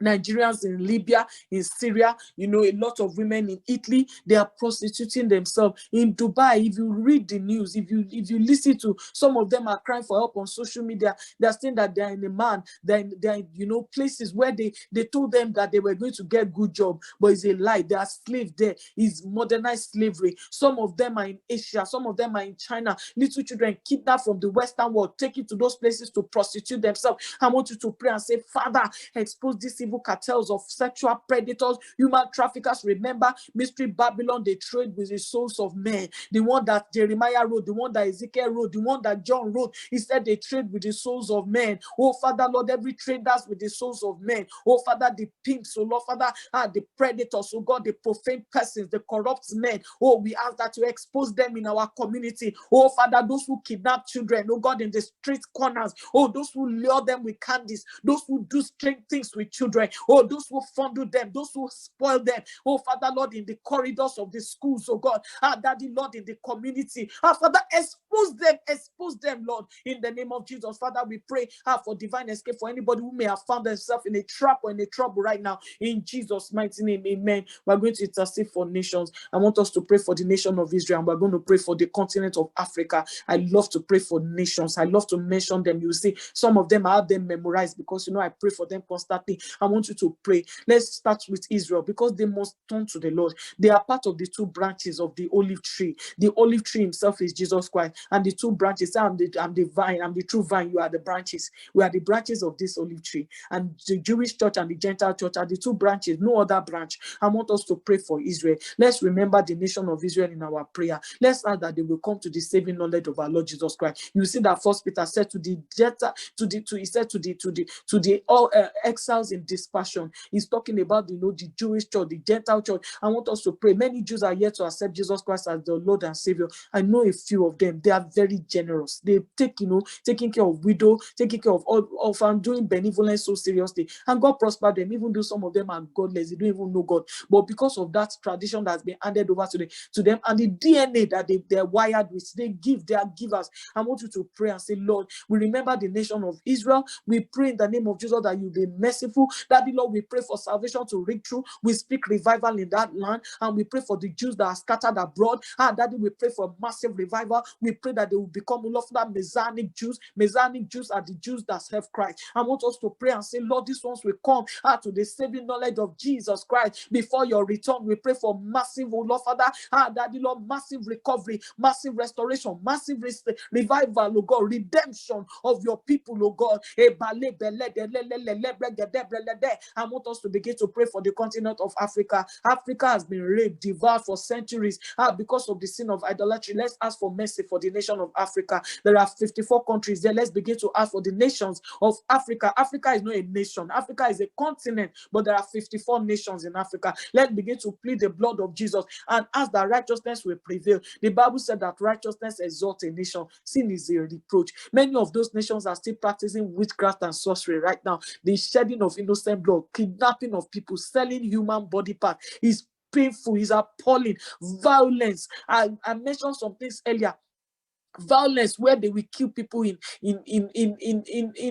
Nigerians in Libya, in Syria, a lot of women in Italy, they are prostituting themselves. In Dubai, if you read the news, if you listen to, some of them are crying for help on social media. They're saying that they're in a man, they're in places where they told them that they were going to get good job, but it's a lie. They are slaves there. It's modernized slavery. Some of them are in Asia, some of them are in China. Little children kidnapped from the Western world, taken to those places to prostitute themselves. I want you to pray and say, Father, expose this evil cartels of sexual predators, human traffickers. Remember, Mystery Babylon, they trade with the souls of men. The one that Jeremiah wrote, the one that Ezekiel wrote, the one that John wrote, he said they trade with the souls of men. Oh, Father, Lord, every traders with the souls of men. Oh, Father, the pimps, oh, Lord, Father, the predators, oh God, the profane persons, the corrupt men. Oh, we ask that you expose them in our community. Oh, Father, those who kidnap children, oh God, in the street corners. Oh, those who lure them with candies, those who do strange things with children. Oh, those who fondle them, those who spoil them. Oh, Father, Lord, in the corridors of the schools, oh God. Daddy, Lord, in the community. Father, expose them, Lord, in the name of Jesus. Father, we pray for divine escape for anybody who may have found themselves in a trap or in a trouble right now. In Jesus' mighty name, amen. We're going to intercede for nations. I want us to pray for the nation of Israel, and we're going to pray for the continent of Africa. I love to pray for nations. I love to mention them. You see, some of them I have them memorized because, I pray for them constantly. I want you to pray. Let's start with Israel because they must turn to the Lord. They are part of the two branches of the olive tree. The olive tree himself is Jesus Christ, and the two branches, I'm the vine, I'm the true vine, you are the branches. We are the branches of this olive tree, and the Jewish church and the Gentile church are the two branches, no other branch. I want us to pray for Israel. Let's remember the nation of Israel in our prayer. Let's ask that they will come to the saving knowledge of our Lord Jesus Christ. You see that First Peter said to the all exiles in dispersion. He's talking about the Jewish church, the Gentile church. I want us to pray. Many Jews are yet to accept Jesus Christ as the Lord and Savior. I know a few of them. They are very generous. They take, taking care of widow, taking care of orphan, doing benevolence so seriously. And God prosper them, even though some of them are godless. They don't even know God. But because of that tradition that's been handed over to them and the DNA that they're wired with, they are givers. I want you to pray and say, Lord, we remember the nation of Israel. We pray in the name of Jesus that you be merciful. Daddy, Lord, we pray for salvation to reach through. We speak revival in that land, and we pray for the Jews that are scattered abroad. Daddy, we pray for massive revival. We pray that they will become Messianic Jews. Messianic Jews are the Jews that serve Christ. I want us to pray and say, Lord, these ones will come to the saving knowledge of Jesus Christ before your return. We pray for massive, oh Lord, Father, Daddy, Lord, massive recovery, massive restoration, massive revival, oh God, redemption of your people, oh God. I want us to begin to pray for the continent of Africa. Africa has been raped, devoured for centuries because of the sin of idolatry. Let's ask for mercy for the nation of Africa. There are 54 countries there. Let's begin to ask for the nations of Africa. Africa is not a nation. Africa is a continent, but there are 54 nations in Africa. Let's begin to plead the blood of Jesus and ask that righteousness will prevail. The Bible said that righteousness exalts a nation. Sin is a reproach. Many of those nations are still practicing witchcraft and sorcery right now. The shedding of innocent blood, kidnapping of people, selling human body parts is painful, is appalling. Violence. I mentioned some things earlier. Violence where they will kill people in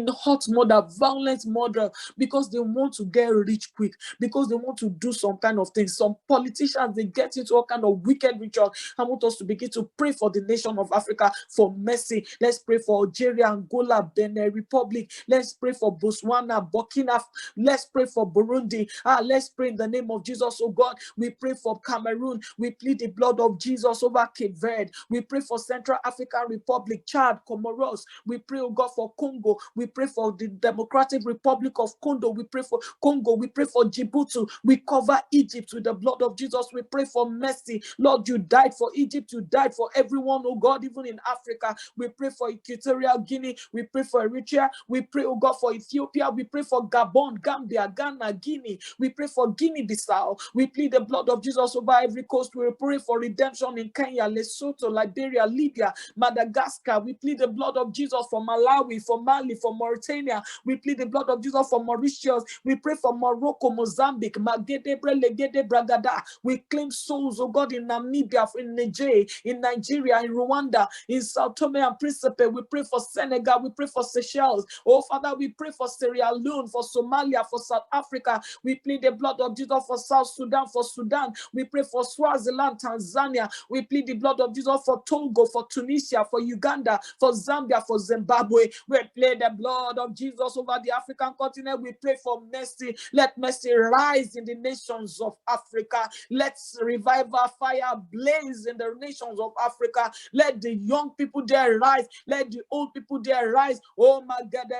hot murder, violent murder, because they want to get rich quick, because they want to do some kind of things. Some politicians, they get into all kind of wicked rituals. I want us to begin to pray for the nation of Africa for mercy. Let's pray for Algeria, Angola, Benin Republic. Let's pray for Botswana, Burkina. Let's pray for Burundi. Let's pray in the name of Jesus, oh God. We pray for Cameroon. We plead the blood of Jesus over Cape Verde. We pray for Central Africa African Republic, Chad, Comoros. We pray, oh God, for Congo. We pray for the Democratic Republic of Congo. We pray for Congo. We pray for Djibouti. We cover Egypt with the blood of Jesus. We pray for mercy. Lord, you died for Egypt. You died for everyone, oh God, even in Africa. We pray for Equatorial Guinea. We pray for Eritrea. We pray, oh God, for Ethiopia. We pray for Gabon, Gambia, Ghana, Guinea. We pray for Guinea-Bissau. We plead the blood of Jesus over every coast. We pray for redemption in Kenya, Lesotho, Liberia, Libya, Madagascar. We plead the blood of Jesus for Malawi, for Mali, for Mauritania. We plead the blood of Jesus for Mauritius. We pray for Morocco, Mozambique, Magedebre, Legede, Bragada. We claim souls, oh God, in Namibia, in Niger, in Nigeria, in Rwanda, in Sao Tome and Principe. We pray for Senegal. We pray for Seychelles. Oh Father, we pray for Sierra Leone, for Somalia, for South Africa. We plead the blood of Jesus for South Sudan, for Sudan. We pray for Swaziland, Tanzania. We plead the blood of Jesus for Togo, for Tunisia, for Uganda, for Zambia, for Zimbabwe. We plead the blood of Jesus over the African continent. We pray for mercy. Let mercy rise in the nations of Africa. Let revival fire blaze in the nations of Africa. Let the young people there rise. Let the old people there rise. Oh my God,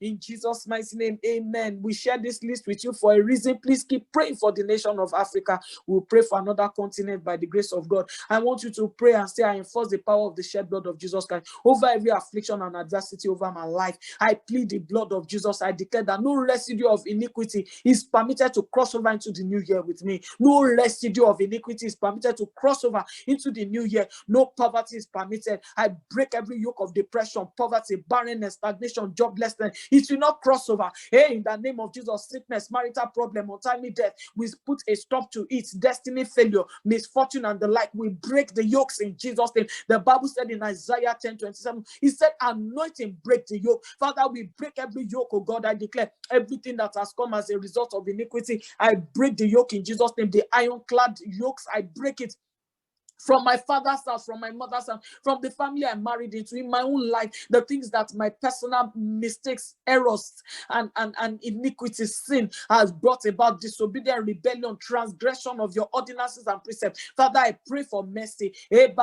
in Jesus' mighty name, amen. We share this list with you for a reason. Please keep praying for the nation of Africa. We'll pray for another continent by the grace of God. I want you to pray and say, I enforce the power of the shed blood of Jesus Christ over every affliction and adversity over my life. I plead the blood of Jesus. I declare that no residue of iniquity is permitted to cross over into the new year with me. No residue of iniquity is permitted to cross over into the new year. No poverty is permitted. I break every yoke of depression, poverty, barrenness, stagnation, joblessness. It will not cross over. Hey, in the name of Jesus, sickness, marital problem, untimely death, we put a stop to it. Destiny, failure, misfortune, and the like. We break the yokes in Jesus' name. The Bible said in Isaiah 10:27, he said, anointing, break the yoke. Father, we break every yoke, oh God. I declare everything that has come as a result of iniquity, I break the yoke in Jesus' name. The ironclad yokes, I break it. From my father's house, from my mother's house, from the family I married into, in my own life, the things that my personal mistakes, errors, and iniquity, sin has brought about, disobedience, rebellion, transgression of your ordinances and precepts. Father, I pray for mercy. You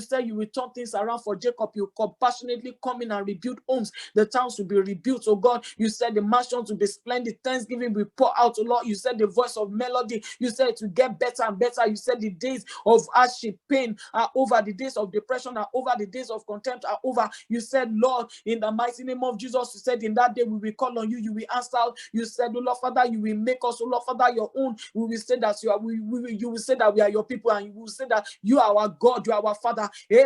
say you will turn things around for Jacob. You compassionately come in and rebuild homes. The towns will be rebuilt, oh God. You said the mansions will be splendid. Thanksgiving will pour out, oh Lord. You said the voice of melody. You said it will get better and better. You said the days of hardship, pain are over. The days of depression are over. The days of contempt are over. You said, Lord, in the mighty name of Jesus, you said in that day we will call on you. You will answer. You said, oh Lord Father, you will make us, oh Lord Father, your own. We will say that you are. You will say that we are your people, and you will say that you are our God, you are our Father. We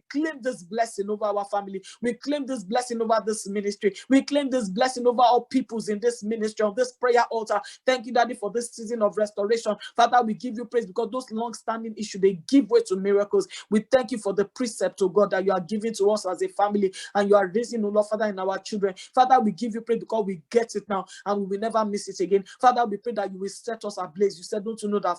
claim this blessing over our family. We claim this blessing over this ministry. We claim this blessing over all peoples in this ministry, on this prayer altar. Thank you, Daddy, for this season of restoration. Father, we give you praise because those long-standing issues, they give way to miracles. We thank you for the precept, oh God, that you are giving to us as a family, and you are raising, oh Lord Father, in our children. Father, we give you praise because we get it now and we will never miss it again. Father, we pray that you will set us ablaze. You said, don't you know that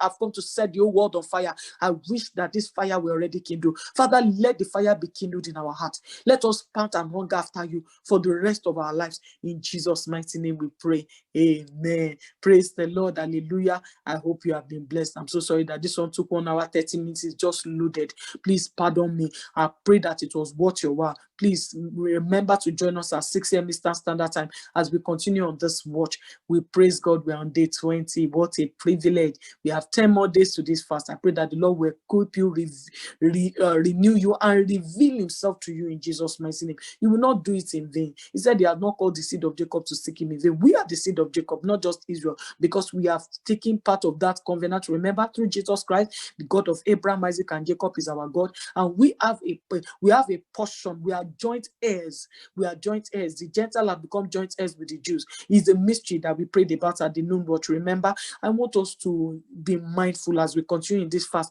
I've come to set the whole world on fire. I wish that this fire were already kindled. Father, let the fire be kindled in our heart. Let us pant and hunger after you for the rest of our lives. In Jesus' mighty name we pray. Amen. Praise the Lord. Hallelujah. I hope you have been blessed. I'm so sorry that this one took 1 hour, 30 minutes. It's just loaded. Please pardon me. I pray that it was worth your while. Please remember to join us at 6 a.m. Eastern Standard Time as we continue on this watch. We praise God. We're on day 20. What a privilege. We have 10 more days to this fast. I pray that the Lord will equip you, renew you, and reveal himself to you in Jesus' mighty name. You will not do it in vain. He said they have not called the seed of Jacob to seek him in vain. We are the seed of Jacob, not just Israel, because we have taken part of that covenant. Remember, through Jesus Christ, the God of Abraham, Isaac, and Jacob is our God, and we have a portion. We are joint heirs. We are joint heirs. The Gentiles have become joint heirs with the Jews. It's a mystery that we prayed about at the noon watch. Remember, I want us to be mindful as we continue in this fast.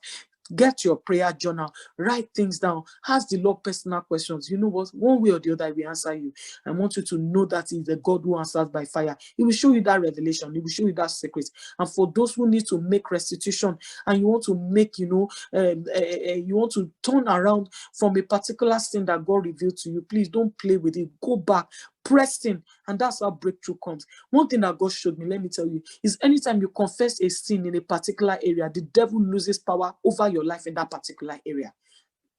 Get your prayer journal, write things down, ask the Lord personal questions. You know what? One way or the other, we answer you. I want you to know that He's the God who answers by fire. He will show you that revelation. He will show you that secret. And for those who need to make restitution and you want to make, you want to turn around from a particular sin that God revealed to you, please don't play with it. Go back. pressing, and that's how breakthrough comes. One thing that God showed me, let me tell you, is anytime you confess a sin in a particular area, the devil loses power over your life in that particular area.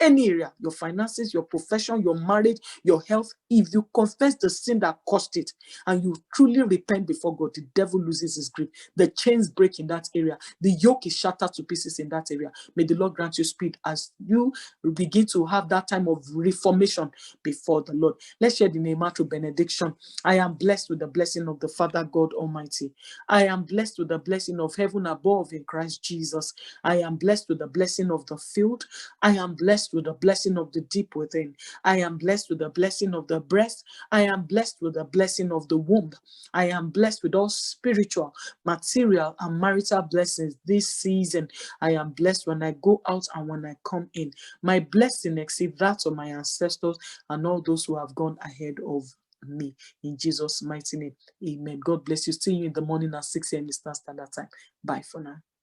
Any area, your finances, your profession, your marriage, your health, if you confess the sin that caused it and you truly repent before God, the devil loses his grip. The chains break in that area. The yoke is shattered to pieces in that area. May the Lord grant you speed as you begin to have that time of reformation before the Lord. Let's share the Nehemiah benediction. I am blessed with the blessing of the Father God Almighty. I am blessed with the blessing of heaven above in Christ Jesus. I am blessed with the blessing of the field. I am blessed with the blessing of the deep within. I am blessed with the blessing of the breast. I am blessed with the blessing of the womb. I am blessed with all spiritual, material, and marital blessings this season. I am blessed when I go out and when I come in. My blessing exceeds that of my ancestors and all those who have gone ahead of me. In Jesus' mighty name, amen. God bless you. See you in the morning at 6 a.m. Eastern Standard Time. Bye for now.